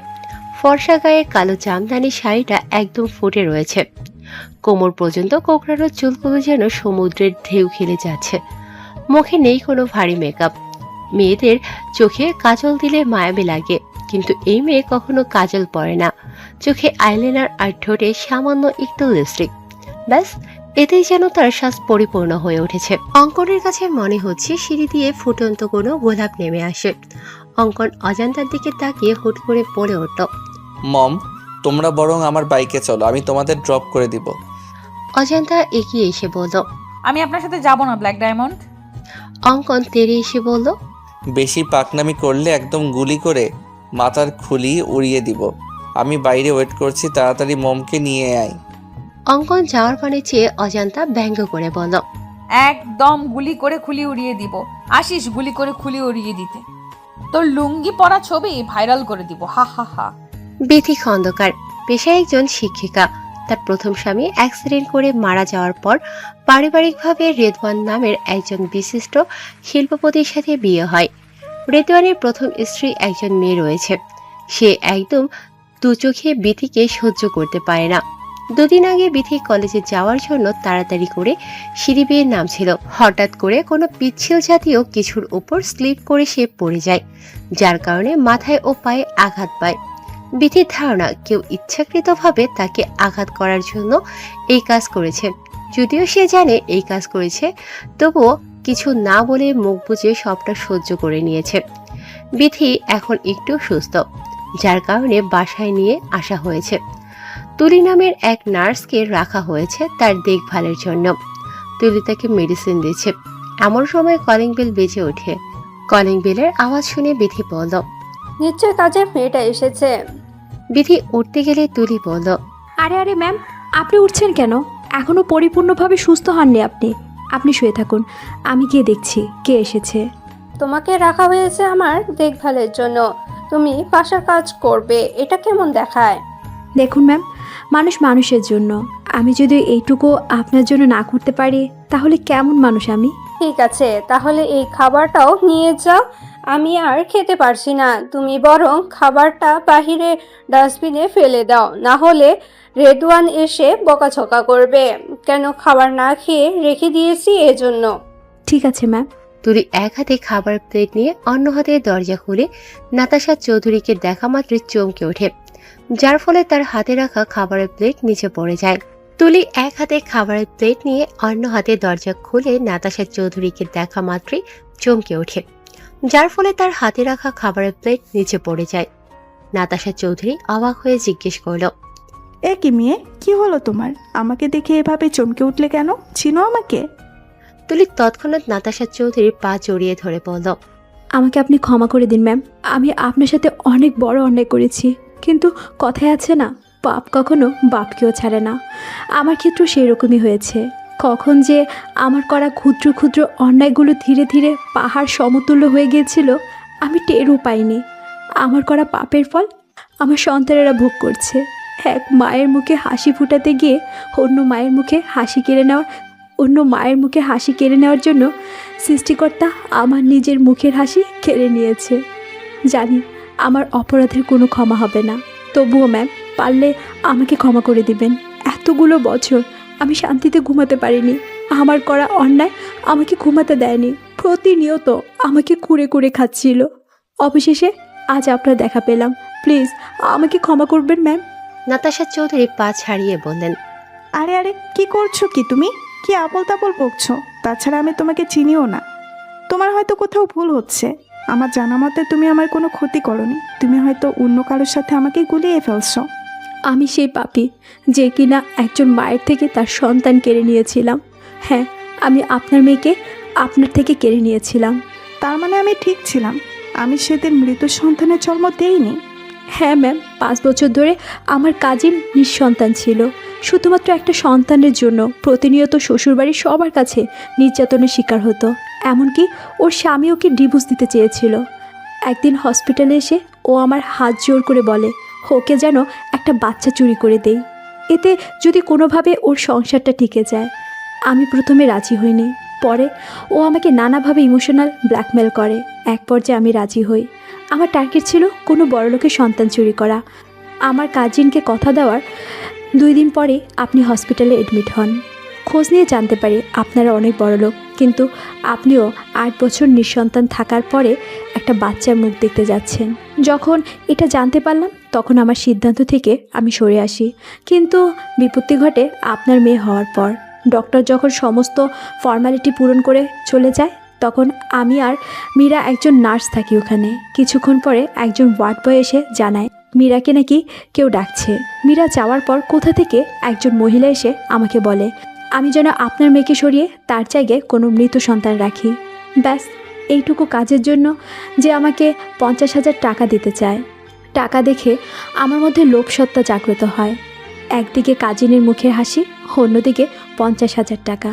B: ফর্সা গায়ে কালো জামদানি শাড়িটা একদম ফুটে রয়েছে, কোমর পর্যন্ত কোকড়ানো চুলগুলো যেন সমুদ্রের ঢেউ খেলে যাচ্ছে। মুখে নেই কোনো ভারী মেকআপ। মেয়েদের চোখে কাজল দিলে মায়াবী লাগে, কিন্তু এই মেয়ে কখনো কাজল পরে না। চোখে আইলাইনার আর ঠোঁটে সামান্য একটু লিপস্টিক, ব্যাস এতেই যেন তার শ্বাস পরিপূর্ণ হয়ে উঠেছে। অঙ্কনের কাছে মনে হচ্ছে সিঁড়ি দিয়ে ফুটন্ত কোনো গোলাপ নেমে আসে। অঙ্কন অজান্তার দিকে তাকিয়ে হুট করে পড়ে উঠল।
A: মম, তোমরা বরং আমার বাইকে চলো, আমি তোমাদের ড্রপ করে দিব।
B: অজান্তা এগিয়ে এসে বলল।
C: আমি আপনার সাথে যাব না ব্ল্যাক ডায়মন্ড।
B: অঙ্কন তেড়ে এসে বলল।
A: বেশি পাকনামি করলে একদম গুলি করে মাথার খুলি উড়িয়ে দিব। আমি বাইরে ওয়েট করছি, তাড়াতাড়ি মমকে নিয়ে আয়।
B: অঙ্কন যাওয়ার পানে চেয়ে অজান্তা ব্যঙ্গ করে বলল।
C: একদম গুলি করে খুলি উড়িয়ে দিব। আসিস গুলি করে খুলি উড়িয়ে দিতে, তোর লুঙ্গি পরা ছবি ভাইরাল করে দিব, হা হা হা।
B: বিথি খন্দকার, পেশায় একজন শিক্ষিকা। তার প্রথম স্বামী অ্যাক্সিডেন্ট করে মারা যাওয়ার পর পারিবারিকভাবে রেদওয়ান নামের একজন বিশিষ্ট শিল্পপতির সাথে বিয়ে হয়। রেদওয়ানের প্রথম স্ত্রী একজন মেয়ে রয়েছে। সে একদম দু চোখে বিথিকে সহ্য করতে পারে না। দুদিন আগে বিথি কলেজে যাওয়ার জন্য তাড়াতাড়ি করে সিঁড়ি বেয়ে নামছিল। হঠাৎ করে কোনো পিচ্ছিল জাতীয় কিছুর উপর স্লিপ করে সে পড়ে যায়, যার কারণে মাথায় ও পায়ে আঘাত পায়। বিথির ধারণা কেউ ইচ্ছাকৃতভাবে তাকে আঘাত করার জন্য এই কাজ করেছে। যদিও সে জানে এই কাজ করেছে, তবুও কিছু না বলে মুখ বুজে সবটা সহ্য করে নিয়েছে। বিথি এখন একটু সুস্থ, যার কারণে বাসায় নিয়ে আসা হয়েছে। তুলি নামের এক নার্সকে রাখা হয়েছে তার দেখভালের জন্য। তুলি তাকে মেডিসিন দিচ্ছে। এমন সময় কলিং বেল বেজে ওঠে। কলিং বেলের আওয়াজ শুনে বিথি বলল।
K: নিশ্চয় কাজের মেয়েটা এসেছে।
B: বিথি উঠতে গেলে তুলি বলল।
K: আরে আরে ম্যাম, আপনি উঠছেন কেন? এখনো পরিপূর্ণভাবে সুস্থ হননি আপনি। আপনি শুয়ে থাকুন, আমি গিয়ে দেখছি কে এসেছে। তোমাকে রাখা হয়েছে আমার দেখভালের জন্য, তুমি বাসার কাজ করবে, এটা কেমন দেখায়? দেখুন ম্যাম, মানুষ মানুষের জন্য। আমি যদি এইটুকু আপনার জন্য না করতে পারি, তাহলে কেমন মানুষ আমি? ঠিক আছে, তাহলে এই খাবারটাও নিয়ে যাও, আমি আর খেতে পারছি না। তুমি বরং খাবারটা বাহিরে ডাস্টবিনে ফেলে দাও, না হলে রেদওয়ান এসে বকাঝকা করবে। কেন খাবার না খেয়ে রেখে দিয়েছি এজন্য। ঠিক আছে ম্যাম।
B: তুলি এক হাতে খাবার প্লেট নিয়ে অন্য হাতে দরজা খুলে নাতাশা চৌধুরীকে দেখা মাত্রই চমকে ওঠে, যার ফলে তার হাতে রাখা খাবারের প্লেট নিচে পড়ে যায়। তুলি এক হাতে খাবারের প্লেট নিয়ে অন্য হাতে দরজা খুলে নাতাশা চৌধুরীকে দেখা মাত্রই চমকে ওঠে, যার ফলে তার হাতে রাখা খাবারের প্লেট নিচে পড়ে যায়। নাতাশা চৌধুরী অবাক হয়ে জিজ্ঞেস করল।
E: এ কি মেয়ে, কি হলো তোমার? আমাকে দেখে এভাবে চমকে উঠলে কেন? চিনো আমাকে?
B: তুলি তৎক্ষণাৎ নাতাশা চৌধুরীর পা জড়িয়ে ধরে বলল।
K: আমাকে আপনি ক্ষমা করে দিন ম্যাম, আমি আপনার সাথে অনেক বড় অন্যায় করেছি, কিন্তু কথায় আছে না, পাপ কখনো বাপকেও ছাড়ে না। আমার ক্ষেত্রেও সেই রকমই হয়েছে। কখন যে আমার করা ক্ষুদ্র ক্ষুদ্র অন্যায়গুলো ধীরে ধীরে পাহাড় সমতুল্য হয়ে গিয়েছিল, আমি টেরও পাইনি। আমার করা পাপের ফল আমার সন্তানেরা ভোগ করছে। এক মায়ের মুখে হাসি ফুটাতে গিয়ে অন্য মায়ের মুখে হাসি কেড়ে নেওয়ার জন্য সৃষ্টিকর্তা আমার নিজের মুখের হাসি কেড়ে নিয়েছে। জানি আমার অপরাধের কোনো ক্ষমা হবে না, তবুও ম্যাম পারলে আমাকে ক্ষমা করে দিবেন। এতগুলো বছর আমি শান্তিতে ঘুমাতে পারিনি। আমার করা অন্যায় আমাকে ঘুমাতে দেয়নি, প্রতিনিয়ত আমাকে কুরে কুরে খাচ্ছিল। অবশেষে আজ আপনার দেখা পেলাম, প্লিজ আমাকে ক্ষমা করবেন ম্যাম।
B: নাতাশা চৌধুরী পা ছাড়িয়ে বললেন।
E: আরে আরে, কি করছো কি তুমি? কি আবল তাবল বকছো? তাছাড়া আমি তোমাকে চিনিও না। তোমার হয়তো কোথাও ভুল হচ্ছে। আমার জানা মতে তুমি আমার কোনো ক্ষতি করনি। তুমি হয়তো অন্য কারোর সাথে আমাকে গুলিয়ে ফেলছো।
K: আমি সেই পাপী যে কিনা একজন মায়ের থেকে তার সন্তান কেড়ে নিয়েছিলাম। হ্যাঁ, আমি আপনার মেয়েকে আপনার থেকে কেড়ে নিয়েছিলাম।
E: তার মানে আমি ঠিক ছিলাম, আমি সেদিন মৃত সন্তানের জন্ম দেইনি।
K: হ্যাঁ ম্যাম, 5 বছর ধরে আমার কাজিন নিঃসন্তান ছিল। শুধুমাত্র একটা সন্তানের জন্য প্রতিনিয়ত শ্বশুরবাড়ির সবার কাছে নির্যাতনের শিকার হতো। এমনকি ওর স্বামী ওকে ডিভোর্স দিতে চেয়েছিল। একদিন হসপিটালে এসে ও আমার হাত জোর করে বলে ওকে যেন একটা বাচ্চা চুরি করে দেই, এতে যদি কোনোভাবে ওর সংসারটা টিকে যায়। আমি প্রথমে রাজি হইনি, পরে ও আমাকে নানাভাবে ইমোশনাল ব্ল্যাকমেল করে। এক পর্যায়ে আমি রাজি হই। আমার টার্গেট ছিল কোনো বড়লোকের সন্তান চুরি করা। আমার কাজিনকে কথা দেওয়ার 2 দিন পরে আপনি হসপিটালে অ্যাডমিট হন। খোঁজ নিয়ে জানতে পারি আপনারা অনেক বড়লোক, কিন্তু আপনিও 8 বছর নিঃসন্তান থাকার পরে একটা বাচ্চার মুখ দেখতে যাচ্ছেন। যখন এটা জানতে পারলাম তখন আমার সিদ্ধান্ত থেকে আমি সরে আসি। কিন্তু বিপত্তি ঘটে আপনার মেয়ে হওয়ার পর। ডক্টর যখন সমস্ত ফর্মালিটি পূরণ করে চলে যায়, তখন আমি আর মীরা একজন নার্স থাকি ওখানে। কিছুক্ষণ পরে একজন ওয়ার্ড বয় এসে জানায় মীরাকে নাকি কেউ ডাকছে। মীরা যাওয়ার পর কোথা থেকে একজন মহিলা এসে আমাকে বলে আমি যেন আপনার মেয়েকে সরিয়ে তার জায়গায় কোনো মৃত সন্তান রাখি। ব্যাস, এইটুকু কাজের জন্য যে আমাকে 50,000 টাকা দিতে চায়। টাকা দেখে আমার মধ্যে লোভসত্তা জাগ্রত হয়। একদিকে কাজিনের মুখের হাসি, অন্যদিকে 50,000 টাকা।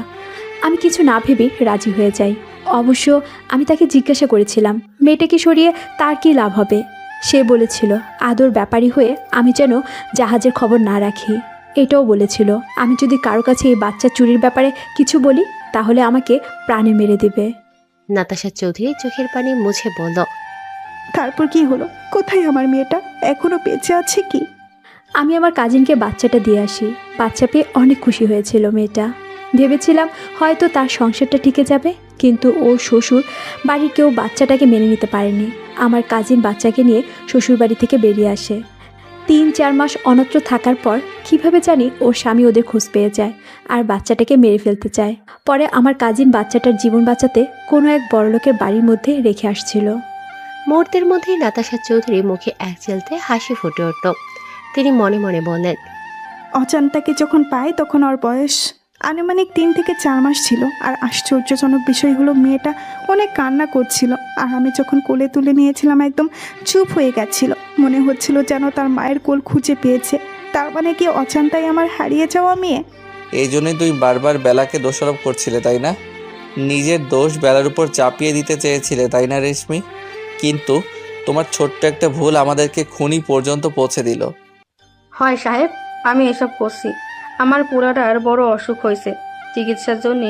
K: আমি কিছু না ভেবেই রাজি হয়ে যাই। অবশ্য আমি তাকে জিজ্ঞাসা করেছিলাম মেয়েটাকে সরিয়ে তার কী লাভ হবে। সে বলেছিল আদর ব্যাপারী হয়ে আমি যেন জাহাজের খবর না রাখি। এটাও বলেছিল আমি যদি কারো কাছে এই বাচ্চা চুরির ব্যাপারে কিছু বলি তাহলে আমাকে প্রাণে মেরে দিবে।
B: নাতাশা চৌধুরী চোখের পানি মুছে বলল,
E: তারপর কি হলো? কোথায় আমার মেয়েটা? এখনো বেঁচে আছে কি?
K: আমি আমার কাজিনকে বাচ্চাটা দিয়ে আসি। বাচ্চা পেয়ে অনেক খুশি হয়েছিল মেয়েটা। ভেবেছিলাম হয়তো তার সংসারটা টিকে যাবে, কিন্তু ওর শ্বশুর বাড়ির কেউ বাচ্চাটাকে মেনে নিতে পারেনি। আমার কাজিন বাচ্চাকে নিয়ে শ্বশুর বাড়ি থেকে বেরিয়ে আসে। 3-4 মাস অন্যত্র থাকার পর কিভাবে জানি ওর স্বামী ওদের খোঁজ পেয়ে যায় আর বাচ্চাটাকে মেরে ফেলতে চায়। পরে আমার কাজিন বাচ্চাটার জীবন বাঁচাতে কোনো এক বড়লোকের বাড়ির মধ্যে রেখে আসছিল।
B: মুহূর্তের মধ্যেই নাতাশা চৌধুরী মুখে এক চেলতে হাসি ফুটে উঠল। তিনি মনে মনে বললেন,
E: অজান্তাকে যখন পাই তখন ওর বয়স আনুমানিক 3 থেকে 4 মাস ছিল। আর আশ্চর্যজনক বিষয় হলো মেয়েটা অনেক কান্না করছিল, আর আমি যখন কোলে তুলে নিয়েছিলাম একদম চুপ হয়ে গেছিল। মনে হচ্ছিল যেন তার মায়ের কোল খুঁজে পেয়েছে। তার মানে কি অজান্তাই আমার হারিয়ে যাওয়া মেয়ে?
A: এই জন্যই তুই বারবার বেলাকে দোষারোপ করছিলে, তাই না? নিজের দোষ বেলার উপর চাপিয়ে দিতে চেয়েছিলে, তাই না রেশমি? কিন্তু তোমার ছোট্ট একটা ভুল আমাদেরকে খুনি পর্যন্ত পৌঁছে দিল।
H: হয় সাহেব, আমি এসব করছি। আমার পুরাটার বড় অসুখ হয়েছে, চিকিৎসার জন্য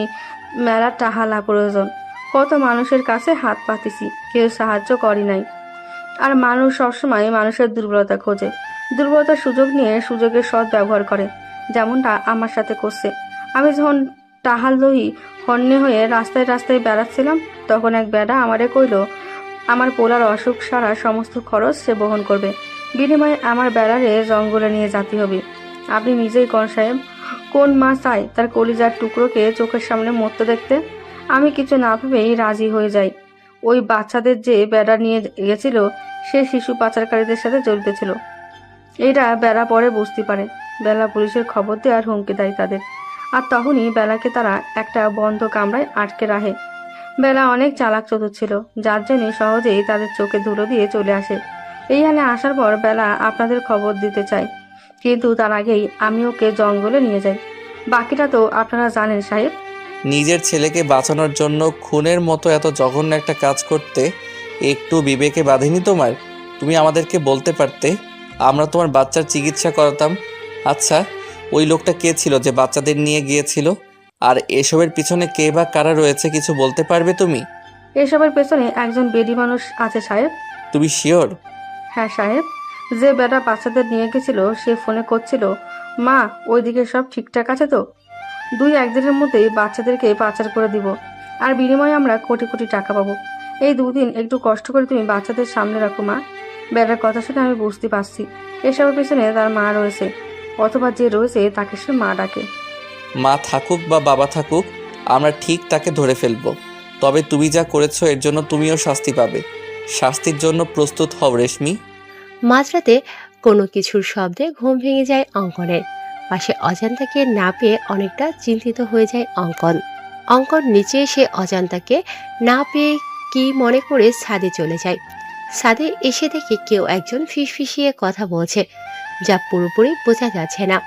H: মেলা টাহালা প্রয়োজন। কত মানুষের কাছে হাত পাতিছি, কেউ সাহায্য করি নাই। আর মানুষ সবসময় মানুষের দুর্বলতা খোঁজে, দুর্বলতার সুযোগ নিয়ে সুযোগের সৎ ব্যবহার করে, যেমনটা আমার সাথে করছে। আমি যখন টাহাল লই হন্যে হয়ে রাস্তায় রাস্তায় বেড়াচ্ছিলাম, তখন এক বেড়া আমারে কইল আমার পোলার অসুখ সারা সমস্ত খরচ সে বহন করবে, বিনিময়ে আমার বেড়ারে জঙ্গলে নিয়ে যেতে হবে। আপনি নিজেই কোন সাহেব, কোন মা চায় তার কলিজার টুকরোকে চোখের সামনে মরতে দেখতে? আমি কিছু না ভেবেই রাজি হয়ে যাই। ওই বাচ্চাদের যে বেড়া নিয়ে গেছিল সে শিশু পাচারকারীদের সাথে জড়িত ছিল। এটা বেলা পরে বুঝতে পারে। বেলা পুলিশের খবর দেওয়ার হুমকি দেয় তাদের। আর তখনই বেলাকে তারা একটা বন্ধ কামরায় আটকে রাখে। বেলা অনেক চালাক চতুর ছিল, যার জন্য সহজেই তাদের চোখে ধুলো দিয়ে চলে আসে। এইখানে আসার পর বেলা আপনাদের খবর দিতে চায়, কিন্তু তার আগেই আমি ওকে জঙ্গলে নিয়ে যাই। বাকিটা তো আপনারা জানেন সাহেব।
A: নিজের ছেলেকে বাঁচানোর জন্য খুনের মতো এত জঘন্য একটা কাজ করতে একটু বিবেকে বাঁধেনি তোমার? তুমি আমাদেরকে বলতে পারতে, আমরা তোমার বাচ্চার চিকিৎসা করাতাম। আচ্ছা, ওই লোকটা কে ছিল যে বাচ্চাদের নিয়ে গিয়েছিল? আর এসবের পিছনে কে বা কারা রয়েছে কিছু বলতে পারবে তুমি?
H: এসবের পেছনে একজন বেডি মানুষ আছে সাহেব।
A: তুমি শিওর?
H: হ্যাঁ সাহেব, যে বেটা বাচ্চাদের নিয়ে গেছিল সে ফোনে করছিল, মা ওইদিকে সব ঠিকঠাক আছে তো? 2-1 দিনের মধ্যেই বাচ্চাদেরকে পাচার করে দিব, আর বিনিময়ে আমরা কোটি কোটি টাকা পাবো। এই 2 দিন একটু কষ্ট করে তুমি বাচ্চাদের সামনে রাখো মা। বেটার কথা শুনে আমি বুঝতে পারছি এসবের পেছনে তার মা রয়েছে, অথবা যে রয়েছে তাকে সে মা ডাকে।
A: মা থাকুক বা বাবা থাকুক, আমরা ঠিক তাকে ধরে ফেলবো। তবে তুমি যা করেছো এর জন্য তুমিও শাস্তি পাবে। শাস্তির জন্য প্রস্তুত হও রেশমি।
B: মাঝরাতে কোনো কিছুর শব্দে ঘুম ভেঙে যায় অঙ্কনের। পাশে অজান্তাকে না পেয়ে অনেকটা চিন্তিত হয়ে যায় অঙ্কন। অঙ্কন নিচে এসে অজান্তাকে না পেয়ে কি মনে করে ছাদে চলে যায়। ছাদে এসে দেখে কেউ একজন ফিসফিসিয়ে কথা বলছে, যা পুরোপুরি বোঝা যাচ্ছে না।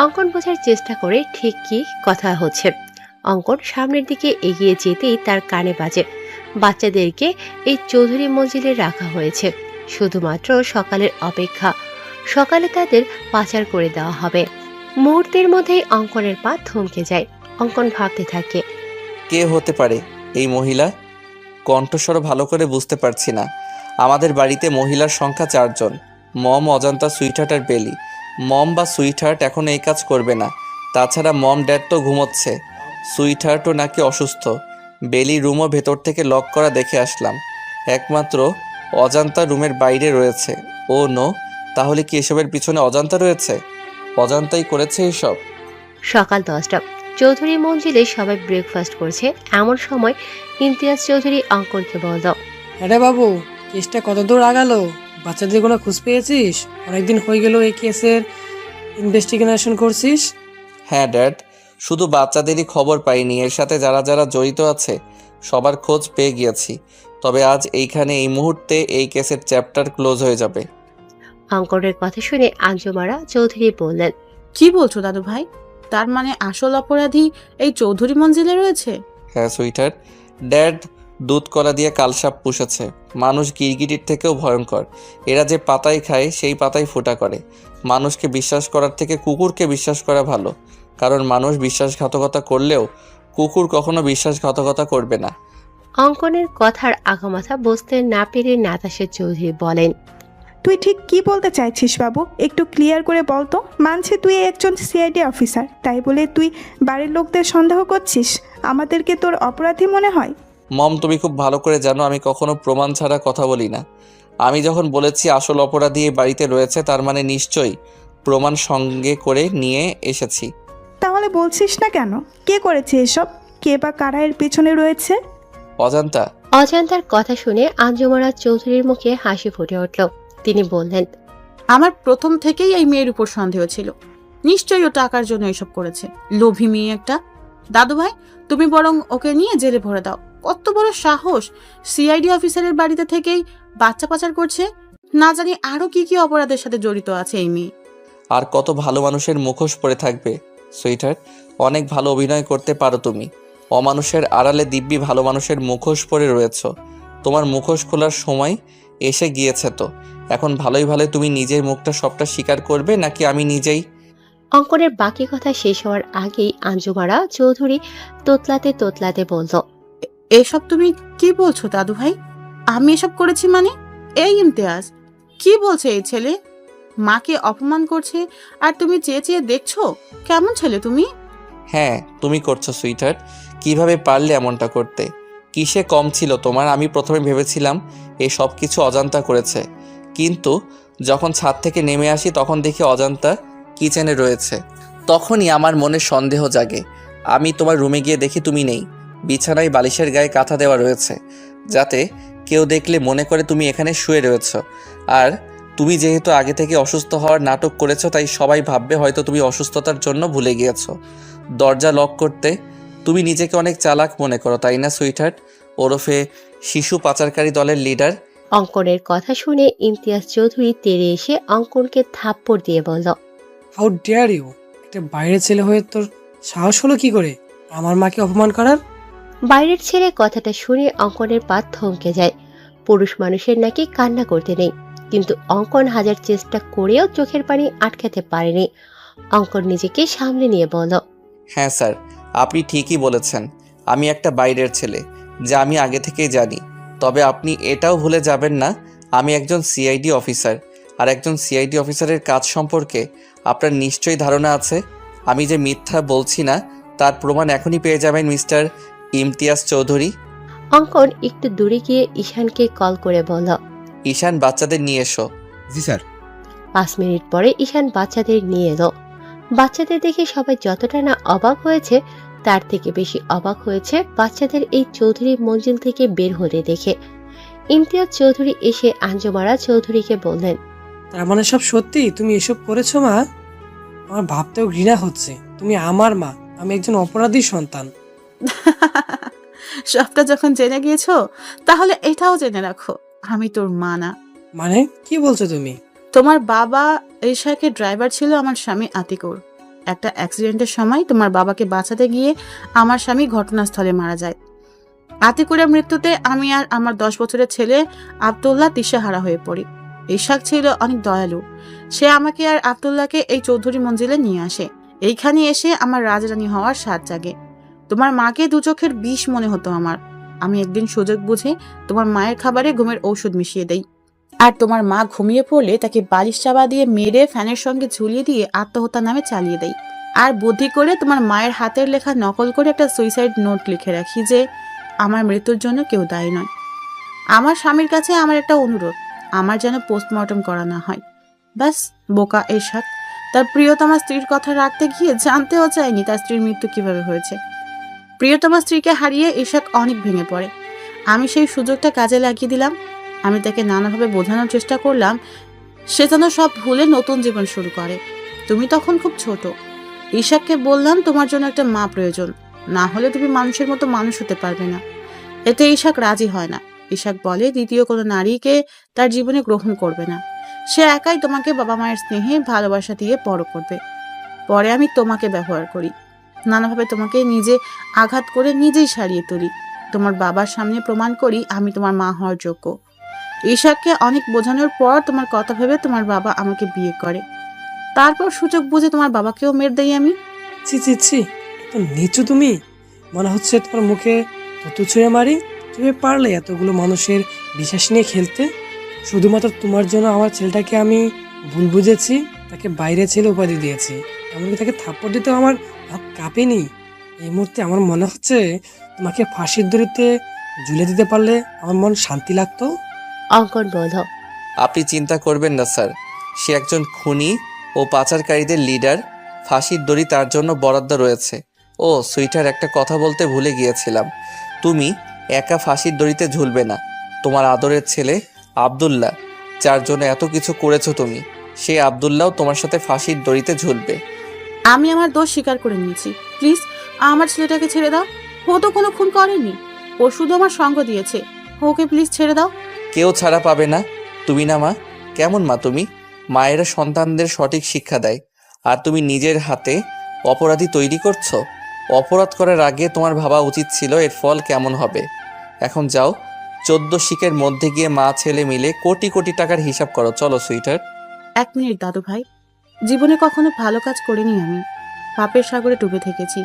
B: অঙ্কন বোঝার চেষ্টা করে ঠিক কি কথা হচ্ছে। অঙ্কন সামনের দিকে এগিয়ে যেতেই তার কানে বাজে, বাচ্চাদেরকে এই চৌধুরী মঞ্জিলে রাখা হয়েছে শুধুমাত্র সকালের অপেক্ষা, সকালে তাদের পাচার করে দেওয়া হবে। মুহূর্তের মধ্যেই অঙ্কনের পা থমকে যায়। অঙ্কন ভাবতে থাকে,
A: কে হতে পারে এই মহিলা? কণ্ঠস্বর ভালো করে বুঝতে পারছি না। আমাদের বাড়িতে মহিলার সংখ্যা 4 জন, মম, অজান্তা, সুইটহার্ট আর বেলি। মম বা সুইটহার্ট এখন এই কাজ করবে না। তাছাড়া মম ড্যাড তো ঘুমোচ্ছে, সুইটহার্টও নাকি অসুস্থ। বেলি রুমও ভেতর থেকে লক করা দেখে আসলাম। একমাত্র অজান্তা রুমের বাইরে রয়েছে। ও নো, তাহলে কি এসবের পিছনে অজান্তা রয়েছে? অজান্তাই করেছে এসব।
B: সকাল 10টা। চৌধুরী মঞ্জিলে সবাই ব্রেকফাস্ট করছে। এমন সময় ইমতিয়াজ চৌধুরী অঙ্কনকে বলল,
L: আরে বাবু, কেসটা কত দূর আগালো? বাচ্চাদের কোনো খোঁজ পেয়েছিস? অনেকদিন হয়ে গেল এই কেসের ইনভেস্টিগেশন করছিস।
A: হ্যাঁ ড্যাড, শুধু বাচ্চাদেরই খবর পাইনি, এর সাথে যারা যারা জড়িত আছে সবার খোঁজ পেয়ে গিয়েছি। তবে আজ এইখানে এই মুহূর্তে এই কেসের চ্যাপ্টার ক্লোজ হয়ে যাবে।
B: অঙ্কনের কথা শুনে আঞ্জুমারা চৌধুরী বললেন,
D: কি বলছো দাদু ভাই? তার মানে আসল অপরাধী এই চৌধুরী মঞ্জিলে রয়েছে?
A: হ্যাঁ সুইটহার্ট, ড্যাড দুধ কলা দিয়ে কালসাপ পুষেছে। মানুষ গিরগিটির থেকেও ভয়ঙ্কর। এরা যে পাতায় খায় সেই পাতায় ফোঁটা করে। মানুষকে বিশ্বাস করার থেকে কুকুরকে বিশ্বাস করা ভালো, কারণ মানুষ বিশ্বাসঘাতকতা করলেও কুকুর কখনো বিশ্বাসঘাতকতা করবে না।
B: অঙ্কনের কথার আগামাথা বুঝতে না পেরে নাতাশা চৌধুরী বলেন,
E: তুই ঠিক কি বলতে চাইছিস বাবু? একটু ক্লিয়ার করে বল তো। মানছে তুই একজন সিআইডি অফিসার, তাই বলে তুই বাড়ির লোকদের সন্দেহ করছিস? আমাদেরকে তোর অপরাধী মনে হয়?
A: মম, তুমি খুব ভালো করে জানো আমি কখনো প্রমাণ ছাড়া কথা বলি না। আমি যখন বলেছি আসল অপরাধী এই বাড়িতে রয়েছে, তার মানে নিশ্চয়ই প্রমাণ সঙ্গে করে নিয়ে এসেছি।
E: তাহলে বলছিস না কেন? কে করেছে এসব? কে বা কারা এর পেছনে রয়েছে?
A: অজান্তা।
B: অজান্তার কথা শুনে আঞ্জুমারা চৌধুরীর মুখে হাসি ফুটে উঠল। তিনি বললেন,
D: আমার প্রথম থেকেই এই মেয়ের উপর সন্দেহ ছিল। নিশ্চয়ই ও টাকার জন্য এসব করেছে। লোভী মেয়ে একটা। দাদু ভাই, তুমি বরং ওকে নিয়ে জেলে ভরে দাও। কত বড় সাহস! সিআইডি অফিসারের বাড়িতে থেকেই বাচ্চা পাচার করছে। না জানি আরো কি কি অপরাধের সাথে জড়িত আছে এই মেয়ে।
A: আর কত ভালো মানুষের মুখোশ পরে থাকবে সুইটহার্ট। অনেক ভালো অভিনয় করতে পারো তুমি। অমানুষের আড়ালে দিব্যি ভালো মানুষের মুখোশ পরে রয়েছ। তোমার মুখোশ খোলার সময় এসে গিয়েছে তো। এখন ভালোই ভালো তুমি নিজের মুখটা সবটা স্বীকার করবে, নাকি আমি নিজেই?
B: অঙ্কনের বাকি কথা শেষ হওয়ার আগেই আঞ্জুমারা চৌধুরী তোতলাতে তোতলাতে বলল,
D: এসব তুমি কি বলছো দাদু ভাই? আমি এসব করেছি মানে? এই ইমতিয়াজ, কি বলছে এই ছেলে? মাকে অপমান করছে আর তুমি চেয়ে চেয়ে দেখছো? কেমন ছেলে তুমি?
A: হ্যাঁ তুমি করছো সুইটহার্ট। কিভাবে পারলে এমনটা করতে? কিসে কম ছিল তোমার? আমি প্রথমে ভেবেছিলাম এই সব কিছু অজান্তা করেছে, কিন্তু যখন ছাদ থেকে নেমে আসি তখন দেখি অজান্তা কিচেনে রয়েছে। তখনই আমার মনে সন্দেহ জাগে। আমি তোমার রুমে গিয়ে দেখি তুমি নেই। বিছানায় বালিশের গায়ে কাঁথা দেওয়া রয়েছে, যাতে কেউ দেখলে মনে করে তুমি এখানে শুয়ে রয়েছ। আর তুমি যেহেতু আগে থেকে অসুস্থ হওয়ার নাটক করেছো, তাই সবাই ভাববে হয়তো তুমি অসুস্থতার জন্য ভুলে গিয়েছো দরজা লক করতে। তুমি নিজেকে অনেক চালাক মনে করো, তাই না সুইটহার্ট, ওরফে শিশু পাচারকারী দলের লিডার?
B: অঙ্কনের কথা শুনে ইমতিয়াজ চৌধুরী তেড়ে এসে অঙ্কনকে থাপ্পড় দিয়ে বলল,
L: হাউ ডেয়ার ইউ! একটা বাইরের ছেলে হয়ে তোর সাহস হলো কি করে আমার মাকে অপমান করার?
B: বাইরের ছেলে কথাটা শুনে অঙ্কনের পা থমকে যায়। পুরুষ মানুষের নাকি কান্না করতে নেই, কিন্তু অঙ্কন হাজার চেষ্টা করেও চোখের পানি আটকাতে পারেনি। অঙ্কন নিজেকে সামলে নিয়ে বলল,
A: হ্যাঁ স্যার, আপনি ঠিকই বলেছেন। আমি একটা বাইরের ছেলে, যা আমি আগে থেকেই জানি। তবে আপনি এটাও ভুলে যাবেন না, আমি একজন সিআইডি অফিসার। আর একজন সিআইডি অফিসারের কাজ সম্পর্কে আপনার নিশ্চয়ই ধারণা আছে। আমি যে মিথ্যা বলছি না তার প্রমাণ এখনই পেয়ে যাবেন মিস্টার ইমতিয়াজ চৌধুরী।
B: অঙ্কন একটু দূরে গিয়ে ঈশানকে কল করে বলল,
A: ঈশান, বাচ্চাদের নিয়ে এসো।
I: জি স্যার।
B: 5 মিনিট পরে ঈশান বাচ্চাদের নিয়ে এলো। বাচ্চাদের দেখে সবাই যতটা না অবাক হয়েছে, তার থেকে বেশি অবাক হয়েছে বাচ্চাদের এই চৌধুরী মঞ্জিল থেকে বের হতে দেখে। ইমতিয়াজ চৌধুরী এসে আঞ্জুমারা চৌধুরীকে বললেন,
L: তার মানে সব সত্যি? তুমি এসব করেছো মা? আমার ভাবতেও ঘৃণা হচ্ছে। তুমি আমার মা, আমি একজন অপরাধী সন্তান।
D: সবটা যখন জেনে গিয়েছো তাহলে এটাও জেনে রাখো, আমি তোর মা না।
L: মানে কি বলছো তুমি?
D: তোমার বাবা ঈশাকের ড্রাইভার ছিল আমার স্বামী আতিকুর। একটা অ্যাক্সিডেন্টের সময় তোমার বাবাকে বাঁচাতে গিয়ে আমার স্বামী ঘটনাস্থলে মারা যায়। আতিকুরের মৃত্যুতে আমি আর আমার 10 বছরের ছেলে আব্দুল্লাহ দিশেহারা হয়ে পড়ি। ঈশাক ছিল অনেক দয়ালু। সে আমাকে আর আব্দুল্লাহকে এই চৌধুরী মঞ্জিলে নিয়ে আসে। এইখানে এসে আমার রাজরানী হওয়ার স্বাদ জাগে। তোমার মাকে দু চোখের বিষ মনে হতো আমার। আমি একদিন সুযোগ বুঝে তোমার মায়ের খাবারে ঘুমের ঔষধ মিশিয়ে দেই, আর তোমার মা ঘুমিয়ে পড়লে তাকে বালিশ চাপা দিয়ে মেরে ফ্যানের সঙ্গে ঝুলিয়ে দিয়ে আত্মহত্যা নামে চালিয়ে দেই। আর বুদ্ধি করে তোমার মায়ের হাতের লেখা নকল করে একটা সুইসাইড নোট লিখে রাখি যে আমার মৃত্যুর জন্য কেউ দায়ী নয়। আমার স্বামীর কাছে আমার একটা অনুরোধ, আমার যেন পোস্টমর্টম করা না হয়। ব্যাস, বোকা ঈশাক তার প্রিয়তমা স্ত্রীর কথা রাখতে গিয়ে জানতেও চায়নি তার স্ত্রীর মৃত্যু কিভাবে হয়েছে। প্রিয়তমা স্ত্রীকে হারিয়ে ঈশাক অনেক ভেঙে পড়ে। আমি সেই সুযোগটা কাজে লাগিয়ে দিলাম। আমি তাকে নানাভাবে বোঝানোর চেষ্টা করলাম সে যেন সব ভুলে নতুন জীবন শুরু করে। তুমি তখন খুব ছোট। ঈশাককে বললাম তোমার জন্য একটা মা প্রয়োজন, না হলে তুমি মানুষের মতো মানুষ হতে পারবে না। এতে ঈশাক রাজি হয় না। ঈশাক বলে দ্বিতীয় কোনো নারীকে তার জীবনে গ্রহণ করবে না। সে একাই তোমাকে বাবা মায়ের স্নেহে ভালোবাসা দিয়ে বড় করবে। পরে আমি তোমাকে ব্যবহার করি, নানাভাবে তোমাকে নিজে আঘাত করে নিজেই সারিয়ে তুলি। তোমার বাবার সামনে প্রমাণ করি আমি তোমার মা হওয়ার যোগ্য। ঈশাককে অনেক বোঝানোর পর তোমার কথা ভেবে তোমার বাবা আমাকে বিয়ে করে। তারপর সুযোগ বুঝে তোমার বাবাকেও মেরে দেই আমি।
L: ছি ছি ছি, এত নিচু তুমি! মনে হচ্ছে তোমার মুখে থুতু ছুঁড়ে মারি। তুমি পারলে এতগুলো মানুষের বিশ্বাস নিয়ে খেলতে? শুধুমাত্র তোমার জন্য আমার ছেলেটাকে আমি ভুল বুঝেছি, তাকে বাইরে ছেলে উপাধি দিয়েছি, এমনকি তাকে থাপ্পড় দিতেও আমার হাত কাঁপেনি। এই মুহূর্তে আমার মনে হচ্ছে তোমাকে ফাঁসির দড়িতে ঝুলে দিতে পারলে আমার মন শান্তি লাগতো।
B: অঙ্কন বলল,
A: আপনি চিন্তা করবেন না স্যার, সে একজন খুনি ও পাচারকারীদের লিডার। ফাঁসির দড়ি তার জন্য বরাদ্দ রয়েছে। ও সুইটার, একটা কথা বলতে ভুলে গিয়েছিলাম, তুমি একা ফাঁসির দড়িতে ঝুলবে না। তোমার আদরের ছেলে আব্দুল্লাহ, যার জন্য এত কিছু করেছো তুমি, সে আব্দুল্লাহও তোমার সাথে ফাঁসির দড়িতে ঝুলবে।
D: আমি আমার দোষ স্বীকার করে নিয়েছি। প্লিজ আমার ছেলেটাকে ছেড়ে দাও। ও তো কোনো খুন করেনি, ও শুধু আমার সঙ্গ দিয়েছে। ওকে প্লিজ ছেড়ে দাও।
A: কেউ ছাড়া পাবে না। তুমি না মা? কেমন মা তুমি? মায়েরা সন্তানদের সঠিক শিক্ষা দেয়, আর তুমি নিজের হাতে অপরাধী তৈরি করছো। অপরাধ করার আগে তোমার ভাবা উচিত ছিল এর ফল কেমন হবে। এখন যাও, 14 শিকের মধ্যে গিয়ে মা ছেলে মিলে কোটি কোটি টাকার হিসাব করো। চলো সুইটার।
D: 1 মিনিট দাদু ভাই, জীবনে কখনো ভালো কাজ করিনি আমি, পাপের সাগরে ডুবে থেকেছি।